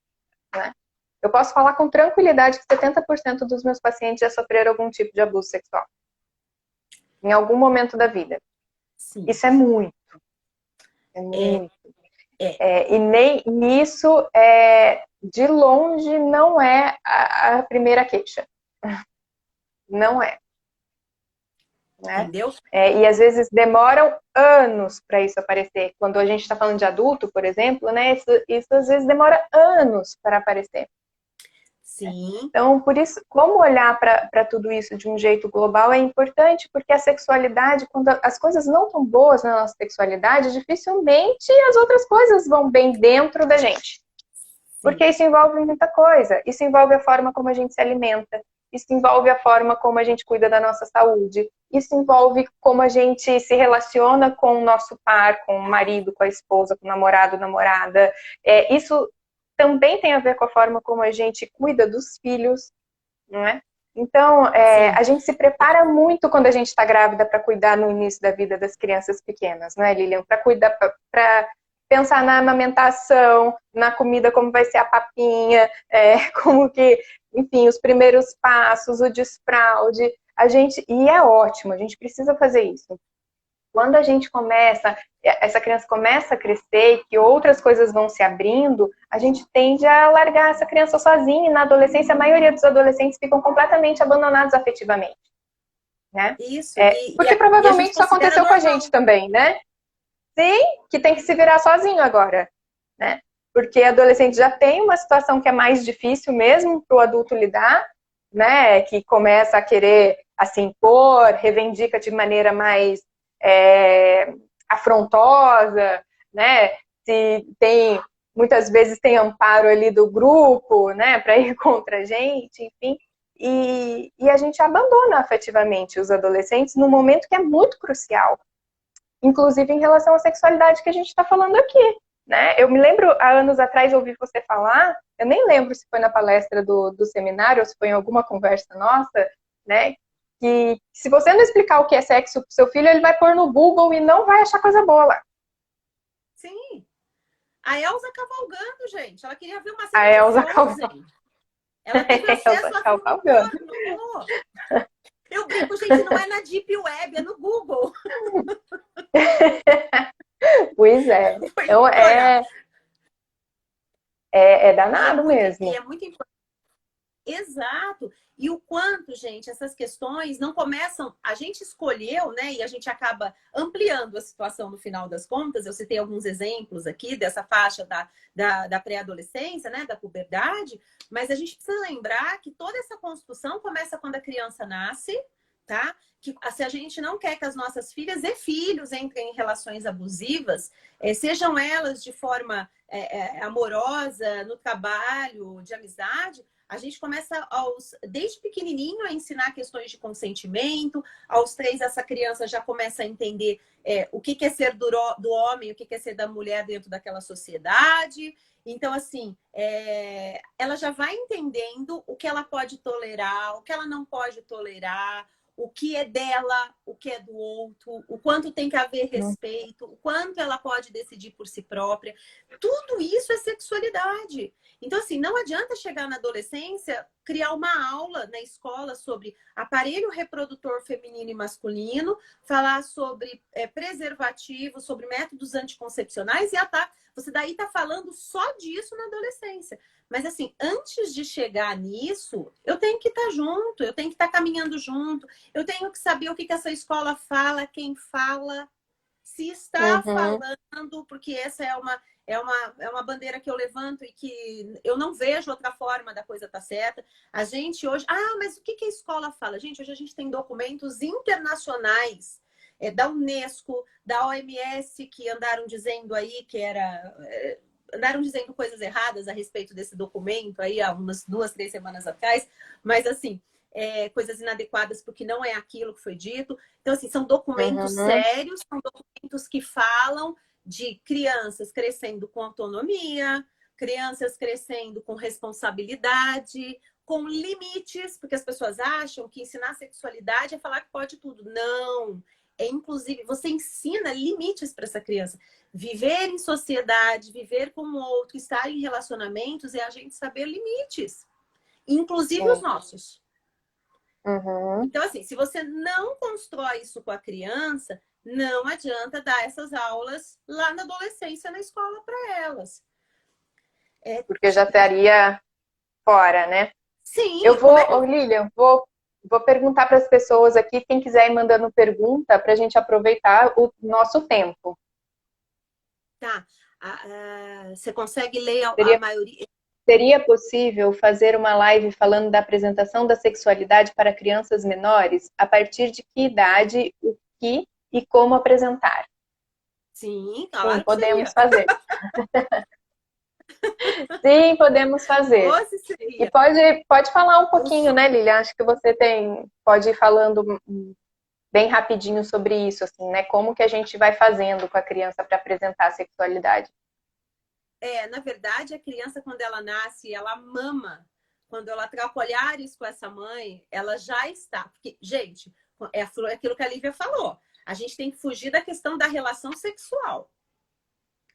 né? Eu posso falar com tranquilidade que 70% dos meus pacientes já sofreram algum tipo de abuso sexual. Em algum momento da vida. sim. Isso é muito. É muito. E isso, de longe, não é a primeira queixa. Não é. Né? Entendeu? E às vezes demoram anos para isso aparecer. Quando a gente está falando de adulto, por exemplo, né? Isso às vezes demora anos para aparecer. Sim. Então, por isso, como olhar para tudo isso de um jeito global é importante, porque a sexualidade, quando as coisas não estão boas na nossa sexualidade, dificilmente as outras coisas vão bem dentro da gente. Porque isso envolve muita coisa. Isso envolve a forma como a gente se alimenta. Isso envolve a forma como a gente cuida da nossa saúde. Isso envolve como a gente se relaciona com o nosso par, com o marido, com a esposa, com o namorado, namorada. Isso também tem a ver com a forma como a gente cuida dos filhos, não é? Então, a gente se prepara muito quando a gente está grávida para cuidar no início da vida das crianças pequenas, não é, Lilian? Para cuidar, para pensar na amamentação, na comida, como vai ser a papinha, como que, enfim, os primeiros passos, o desfraude. E é ótimo, a gente precisa fazer isso. Quando a gente essa criança começa a crescer e que outras coisas vão se abrindo, a gente tende a largar essa criança sozinha. E na adolescência, a maioria dos adolescentes ficam completamente abandonados afetivamente. Né? Isso. Porque provavelmente isso aconteceu com a gente também, né? Sim, que tem que se virar sozinho agora, né? Porque adolescente já tem uma situação que é mais difícil mesmo para o adulto lidar, né? Que começa a querer se impor, reivindica de maneira mais afrontosa, né? Muitas vezes tem amparo ali do grupo, né? Para ir contra a gente, enfim. E a gente abandona afetivamente os adolescentes num momento que é muito crucial. Inclusive em relação à sexualidade que a gente está falando aqui, né? Eu me lembro, há anos atrás, eu ouvi você falar, eu nem lembro se foi na palestra do seminário ou se foi em alguma conversa nossa, né? Que se você não explicar o que é sexo pro seu filho, ele vai pôr no Google e não vai achar coisa boa lá. Sim. A Elsa cavalgando, gente. Ela queria ver uma A cena Elsa de Frozen. Ela teve acesso a filme pornô. Eu brinco, gente, não é na Deep Web, é no Google. Pois é. Então, é danado mesmo. E é muito importante. Exato. E o quanto, gente, essas questões não começam... A gente escolheu, né? E a gente acaba ampliando a situação no final das contas. Eu citei alguns exemplos aqui dessa faixa da pré-adolescência, né? Da puberdade. Mas a gente precisa lembrar que toda essa construção começa quando a criança nasce, tá? Que se a gente não quer que as nossas filhas e filhos entrem em relações abusivas, sejam elas de forma amorosa, no trabalho, de amizade... A gente começa desde pequenininho a ensinar questões de consentimento. Aos 3, essa criança já começa a entender o que é ser do homem, o que é ser da mulher dentro daquela sociedade. Então, assim, ela já vai entendendo o que ela pode tolerar, o que ela não pode tolerar, o que é dela, o que é do outro, o quanto tem que haver respeito, o quanto ela pode decidir por si própria. Tudo isso é sexualidade. Então, assim, não adianta chegar na adolescência, criar uma aula na escola sobre aparelho reprodutor feminino e masculino, falar sobre preservativo, sobre métodos anticoncepcionais, você daí tá falando só disso na adolescência. Mas, assim, antes de chegar nisso, eu tenho que estar junto, eu tenho que estar caminhando junto, eu tenho que saber o que essa escola fala, quem fala, se está falando, porque essa é uma bandeira que eu levanto e que eu não vejo outra forma da coisa estar certa. A gente hoje... mas o que a escola fala? Gente, hoje a gente tem documentos internacionais da Unesco, da OMS, que andaram dizendo aí que andaram dizendo coisas erradas a respeito desse documento aí há umas 2, 3 semanas atrás, mas assim, coisas inadequadas porque não é aquilo que foi dito. Então, assim, são documentos sérios, são documentos que falam de crianças crescendo com autonomia, crianças crescendo com responsabilidade, com limites, porque as pessoas acham que ensinar sexualidade é falar que pode tudo. Não! É, inclusive, você ensina limites para essa criança. Viver em sociedade, viver com o outro, estar em relacionamentos é a gente saber limites, inclusive os nossos. Uhum. Então, assim, se você não constrói isso com a criança, não adianta dar essas aulas lá na adolescência, na escola para elas. Porque já estaria fora, né? Sim. Eu vou, Lilian, vou perguntar para as pessoas aqui, quem quiser ir mandando pergunta, para a gente aproveitar o nosso tempo. Tá. Você consegue ler a maioria? Seria possível fazer uma live falando da apresentação da sexualidade para crianças menores? A partir de que idade, o que e como apresentar? Sim, claro. Sim, podemos fazer. Sim, podemos fazer. E pode falar um pouquinho, né, Lilian? Acho que você pode ir falando bem rapidinho sobre isso, assim, né? Como que a gente vai fazendo com a criança para apresentar a sexualidade? Na verdade, a criança, quando ela nasce, ela mama. Quando ela troca olhares com essa mãe, ela já está. Porque, gente, é aquilo que a Lívia falou. A gente tem que fugir da questão da relação sexual.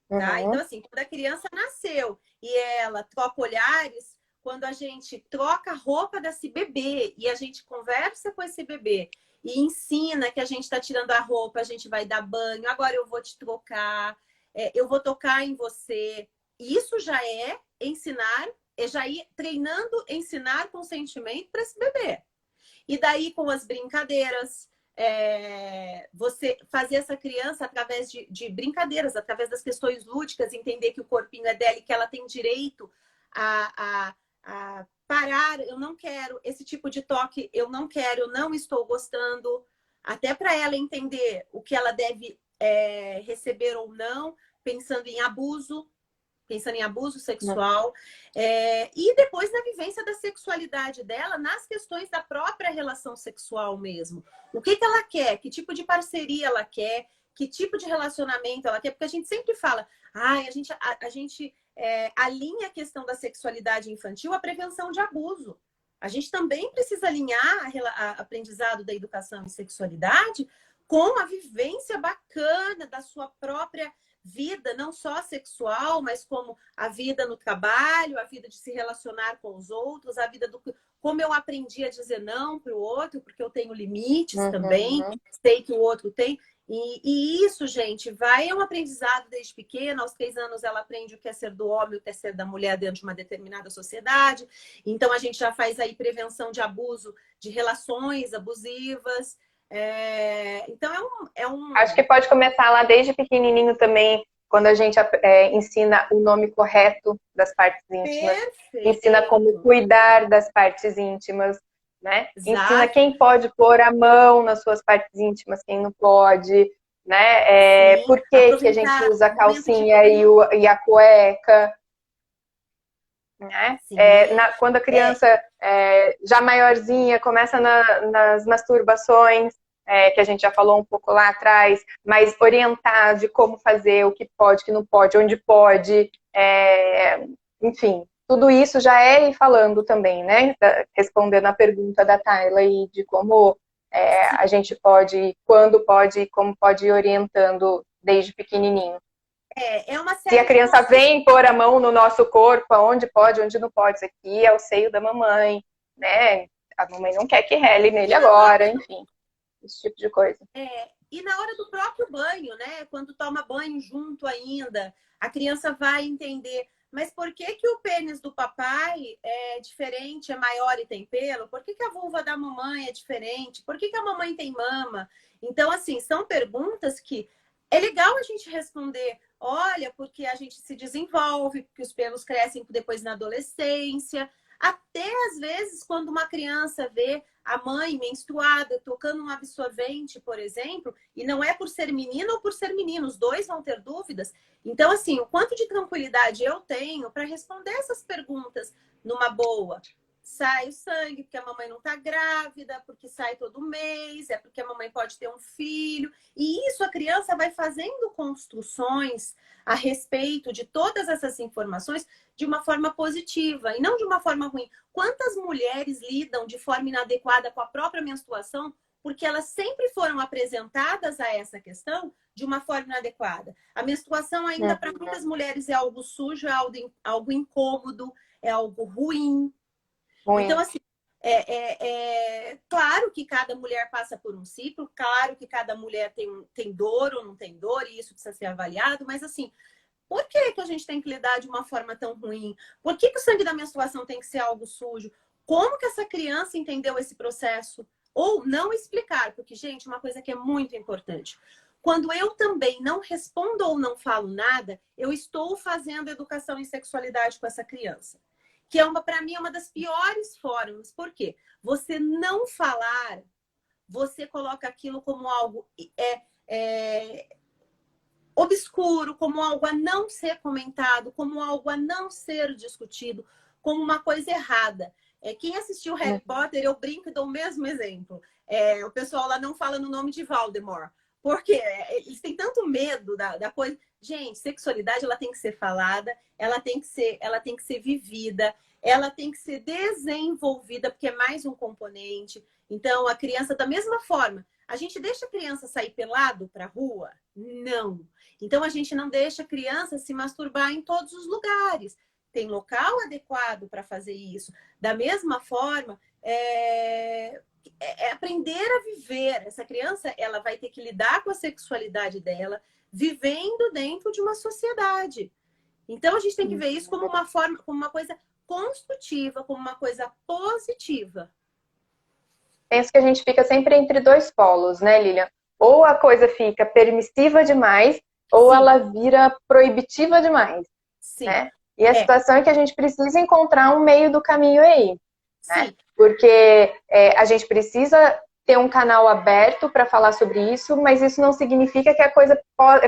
Tá? Então, assim, quando a criança nasceu e ela troca olhares, quando a gente troca a roupa desse bebê e a gente conversa com esse bebê e ensina que a gente está tirando a roupa, a gente vai dar banho, agora eu vou te trocar, eu vou tocar em você. Isso já é ensinar, é já ir treinando, ensinar consentimento para esse bebê. E daí, com as brincadeiras, você fazer essa criança através de brincadeiras, através das questões lúdicas, entender que o corpinho é dela e que ela tem direito a parar, eu não quero esse tipo de toque, eu não quero, eu não estou gostando, até para ela entender o que ela deve receber ou não, pensando em abuso sexual, e depois na vivência da sexualidade dela, nas questões da própria relação sexual mesmo. O que ela quer? Que tipo de parceria ela quer? Que tipo de relacionamento ela quer? Porque a gente sempre fala, a gente alinha a questão da sexualidade infantil à prevenção de abuso. A gente também precisa alinhar a aprendizado da educação em sexualidade com a vivência bacana da sua própria vida, não só sexual, mas como a vida no trabalho, a vida de se relacionar com os outros, a vida como eu aprendi a dizer não para o outro, porque eu tenho limites também, sei que o outro tem. E isso, gente, é um aprendizado desde pequena. Aos 3 anos ela aprende o que é ser do homem, o que é ser da mulher dentro de uma determinada sociedade. Então a gente já faz aí prevenção de abuso, de relações abusivas. Então Acho que pode começar lá desde pequenininho também, quando a gente ensina o nome correto das partes íntimas. Perfeito. Ensina como cuidar das partes íntimas, né? Exato. Ensina quem pode pôr a mão nas suas partes íntimas, quem não pode, né? Por que a gente usa a calcinha e a cueca, né? Quando a criança já maiorzinha começa nas masturbações, que a gente já falou um pouco lá atrás, mas orientar de como fazer, o que pode, o que não pode, onde pode, enfim, tudo isso já é ir falando também, né? Respondendo a pergunta da Tayla e de como a gente pode, quando pode e como pode ir orientando desde pequenininho. Se a criança vem pôr a mão no nosso corpo, aonde pode, onde não pode, isso aqui é o seio da mamãe, né? A mamãe não quer que rele nele agora, enfim, esse tipo de coisa. E na hora do próprio banho, né? Quando toma banho junto ainda, a criança vai entender, mas por que o pênis do papai é diferente, é maior e tem pelo? Por que a vulva da mamãe é diferente? Por que a mamãe tem mama? Então, assim, são perguntas que é legal a gente responder. Olha, porque a gente se desenvolve, porque os pelos crescem depois na adolescência. Até às vezes, quando uma criança vê a mãe menstruada tocando um absorvente, por exemplo, e não é por ser menina ou por ser menino, os dois vão ter dúvidas. Então, assim, o quanto de tranquilidade eu tenho para responder essas perguntas numa boa. sai o sangue porque a mamãe não está grávida, porque sai todo mês, é porque a mamãe pode ter um filho. E isso a criança vai fazendo construções a respeito de todas essas informações de uma forma positiva e não de uma forma ruim. Quantas mulheres lidam de forma inadequada com a própria menstruação porque elas sempre foram apresentadas a essa questão de uma forma inadequada? A menstruação ainda para muitas mulheres é algo sujo, é algo incômodo, é algo ruim. Então, assim, claro que cada mulher passa por um ciclo, claro que cada mulher tem dor ou não tem dor, e isso precisa ser avaliado, mas assim, por que que a gente tem que lidar de uma forma tão ruim? Por que que o sangue da menstruação tem que ser algo sujo? Como que essa criança entendeu esse processo? Ou não explicar, porque, gente, uma coisa que é muito importante. Quando eu também não respondo ou não falo nada, eu estou fazendo educação em sexualidade com essa criança. Que é para mim, é uma das piores formas. Por quê? Você não falar, você coloca aquilo como algo obscuro, como algo a não ser comentado, como algo a não ser discutido, como uma coisa errada. Quem assistiu Harry Potter, eu brinco e dou o mesmo exemplo. O pessoal lá não fala no nome de Voldemort. Porque eles têm tanto medo da coisa. Gente, sexualidade ela tem que ser falada, ela tem que ser vivida, ela tem que ser desenvolvida, porque é mais um componente. Então, a criança, da mesma forma, a gente deixa a criança sair pelado para a rua? Não. Então, a gente não deixa a criança se masturbar em todos os lugares. Tem local adequado para fazer isso. Da mesma forma, aprender a viver. Essa criança, ela vai ter que lidar com a sexualidade dela, vivendo dentro de uma sociedade. Então, a gente tem que ver isso como uma forma, como uma coisa construtiva, como uma coisa positiva. Penso que a gente fica sempre entre dois polos, né, Lilian? Ou a coisa fica permissiva demais, ou Sim. ela vira proibitiva demais. Sim. Né? E a situação é que a gente precisa encontrar um meio do caminho aí. Né? Porque a gente precisa ter um canal aberto para falar sobre isso, mas isso não significa que a coisa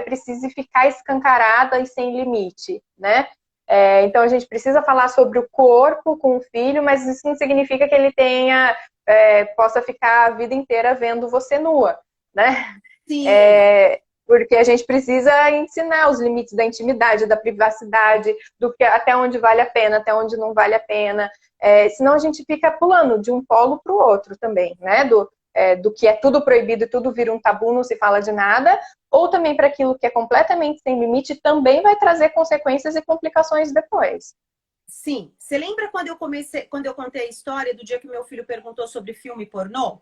precise ficar escancarada e sem limite. Né? Então a gente precisa falar sobre o corpo com o filho, mas isso não significa que ele possa ficar a vida inteira vendo você nua. Né? Sim. Porque a gente precisa ensinar os limites da intimidade, da privacidade, até onde vale a pena, até onde não vale a pena. Senão a gente fica pulando de um polo para o outro também, né? Do que é tudo proibido e tudo vira um tabu, não se fala de nada, ou também para aquilo que é completamente sem limite, também vai trazer consequências e complicações depois. Sim. Você lembra quando eu contei a história do dia que meu filho perguntou sobre filme pornô?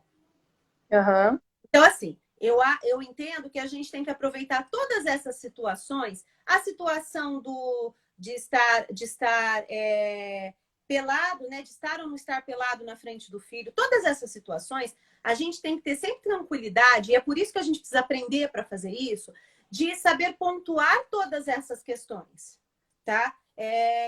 Uhum. Então, assim, eu entendo que a gente tem que aproveitar todas essas situações, a situação de estar pelado, né? De estar ou não estar pelado na frente do filho, todas essas situações, a gente tem que ter sempre tranquilidade, e é por isso que a gente precisa aprender para fazer isso, de saber pontuar todas essas questões, tá?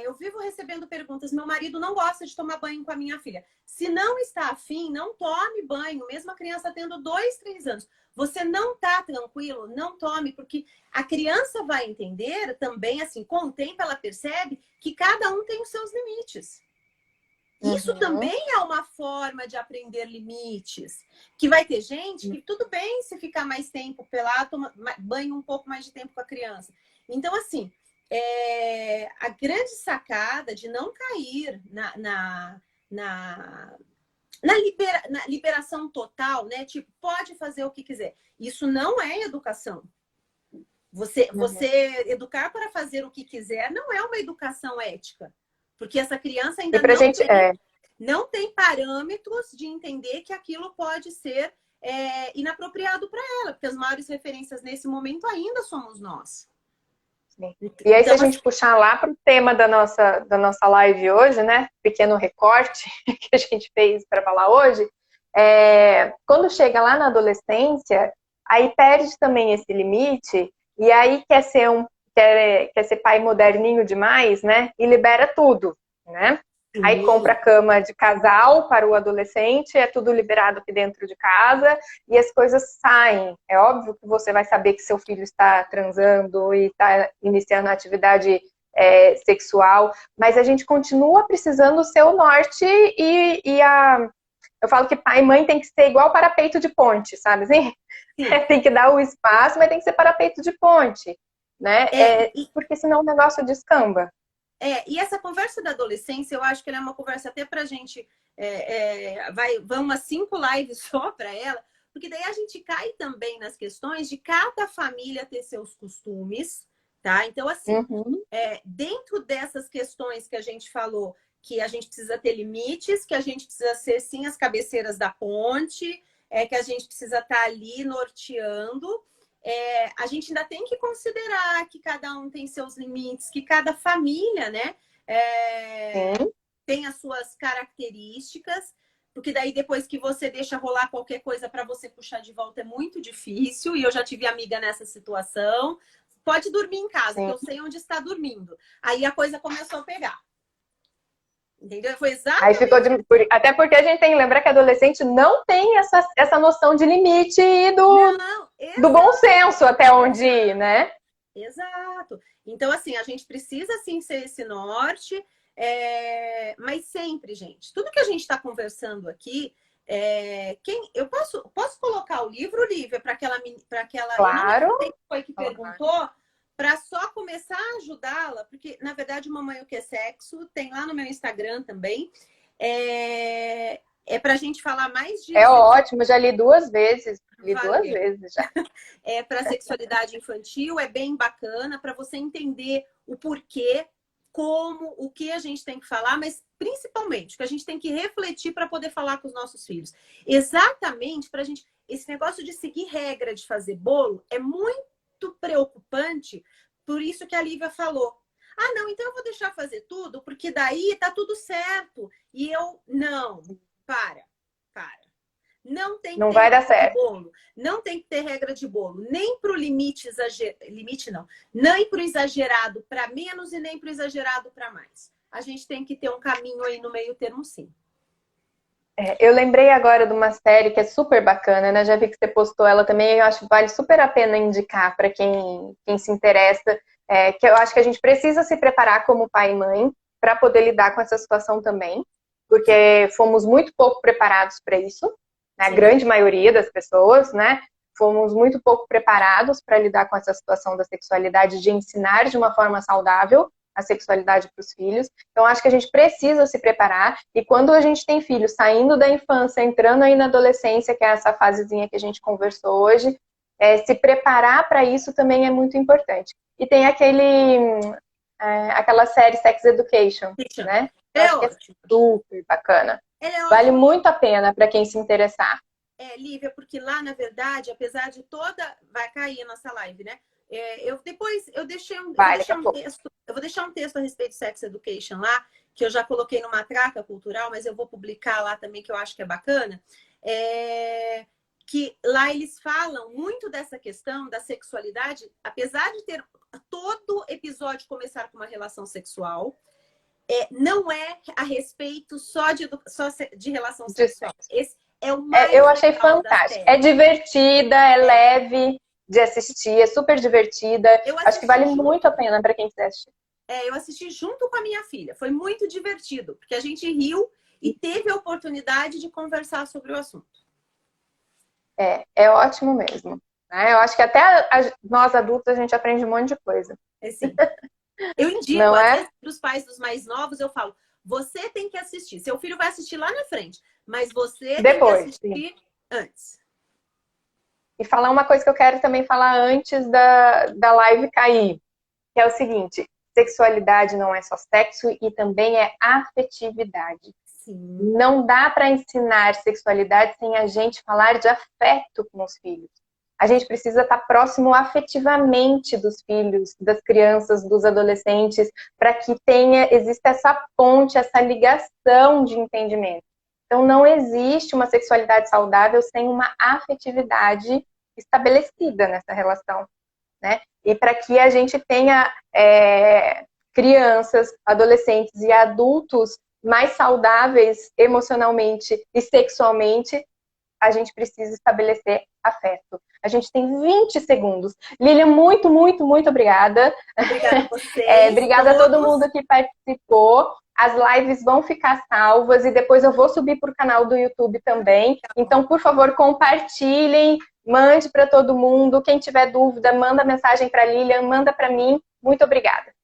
Eu vivo recebendo perguntas, meu marido não gosta de tomar banho com a minha filha. Se não está afim, não tome banho, mesmo a criança tendo 2, 3 anos. Você não está tranquilo, não tome, porque a criança vai entender também, assim, com o tempo ela percebe que cada um tem os seus limites. Isso também é uma forma de aprender limites. Que vai ter gente que tudo bem se ficar mais tempo pelado, toma banho um pouco mais de tempo com a criança. Então, assim, a grande sacada de não cair na liberação total, né? Tipo, pode fazer o que quiser. Isso não é educação. Você educar para fazer o que quiser não é uma educação ética. Porque essa criança ainda não tem parâmetros de entender que aquilo pode ser inapropriado para ela. Porque as maiores referências nesse momento ainda somos nós. E aí, então, se a gente puxar lá para o tema da nossa live hoje, né? Pequeno recorte que a gente fez para falar hoje, quando chega lá na adolescência, aí perde também esse limite, e aí quer ser pai moderninho demais, né? E libera tudo, né? Sim. Aí compra a cama de casal para o adolescente, é tudo liberado aqui dentro de casa e as coisas saem. É óbvio que você vai saber que seu filho está transando e está iniciando a atividade sexual, mas a gente continua precisando ser o norte eu falo que pai e mãe tem que ser igual parapeito de ponte, sabe assim? Tem que dar o espaço, mas tem que ser parapeito de ponte, né? Porque senão o negócio descamba. E essa conversa da adolescência, eu acho que ela é uma conversa até pra gente, vão umas 5 lives só para ela, porque daí a gente cai também nas questões de cada família ter seus costumes, tá? Então, assim, dentro dessas questões que a gente falou, que a gente precisa ter limites, que a gente precisa ser, sim, as cabeceiras da ponte, que a gente precisa estar ali norteando, a gente ainda tem que considerar que cada um tem seus limites, que cada família, né, tem as suas características, porque daí depois que você deixa rolar qualquer coisa para você puxar de volta é muito difícil, e eu já tive amiga nessa situação. Pode dormir em casa, que eu sei onde está dormindo. Aí a coisa começou a pegar. Entendeu? Foi exatamente... Aí ficou até porque a gente tem que lembrar que adolescente não tem essa noção de limite e do bom senso até onde ir, né? Exato. Então, assim, a gente precisa, sim, ser esse norte, mas sempre, gente, tudo que a gente está conversando aqui, eu posso colocar o livro, Lívia, para aquela... Claro. Eu não sei quem foi que perguntou, para só começar a ajudá-la, porque, na verdade, Mamãe o que é Sexo, tem lá no meu Instagram também, para a gente falar mais disso. É ótimo, já li 2 vezes. Duas vezes já. Para sexualidade infantil, é bem bacana para você entender o porquê, como, o que a gente tem que falar, mas principalmente o que a gente tem que refletir para poder falar com os nossos filhos. Exatamente para a gente... Esse negócio de seguir regra de fazer bolo é muito preocupante, por isso que a Lívia falou. Ah, não, então eu vou deixar fazer tudo, porque daí tá tudo certo. E eu, não, para. Não tem que não ter vai dar regra certo. de bolo. Não tem que ter regra de bolo. Nem pro limite exagerado. Limite não. Nem pro exagerado para menos e nem pro exagerado para mais. A gente tem que ter um caminho aí no meio termo, sim. Eu lembrei agora de uma série que é super bacana, né? Já vi que você postou ela também. Eu acho que vale super a pena indicar para quem se interessa. Que eu acho que a gente precisa se preparar como pai e mãe para poder lidar com essa situação também. Porque fomos muito pouco preparados para isso. A grande maioria das pessoas, né? Fomos muito pouco preparados para lidar com essa situação da sexualidade, de ensinar de uma forma saudável a sexualidade para os filhos. Então, acho que a gente precisa se preparar. E quando a gente tem filhos saindo da infância, entrando aí na adolescência, que é essa fasezinha que a gente conversou hoje, se preparar para isso também é muito importante. E tem aquela série Sex Education, né? Eu acho que é super bacana. Vale muito a pena para quem se interessar. Lívia, porque lá, na verdade, apesar de toda... Vai cair a nossa live, né? Eu deixei eu vou deixar um texto a respeito de Sex Education lá, que eu já coloquei numa traca cultural, mas eu vou publicar lá também, que eu acho que é bacana. Que lá eles falam muito dessa questão da sexualidade, apesar de ter todo episódio começar com uma relação sexual, não é a respeito só de relação sexual. Esse é o mais eu achei fantástico. É divertida, é leve de assistir, é super divertida. Acho que vale muito a pena para quem quiser assistir. Eu assisti junto com a minha filha. Foi muito divertido, porque a gente riu e teve a oportunidade de conversar sobre o assunto. É ótimo mesmo. Né? Eu acho que até nós adultos a gente aprende um monte de coisa. Sim. Eu indico, às vezes, para os pais dos mais novos, eu falo, você tem que assistir. Seu filho vai assistir lá na frente, mas você tem que assistir antes. E falar uma coisa que eu quero também falar antes da live cair, que é o seguinte: sexualidade não é só sexo e também é afetividade. Sim. Não dá para ensinar sexualidade sem a gente falar de afeto com os filhos. A gente precisa estar próximo afetivamente dos filhos, das crianças, dos adolescentes, para que exista essa ponte, essa ligação de entendimento. Então, não existe uma sexualidade saudável sem uma afetividade estabelecida nessa relação, né? E para que a gente tenha crianças, adolescentes e adultos mais saudáveis emocionalmente e sexualmente, a gente precisa estabelecer afeto. A gente tem 20 segundos. Lilian, muito, muito, muito obrigada. Obrigada a vocês. Obrigada a todo mundo que participou. As lives vão ficar salvas e depois eu vou subir para o canal do YouTube também. Então, por favor, compartilhem, mande para todo mundo. Quem tiver dúvida, manda mensagem para a Lilian, manda para mim. Muito obrigada.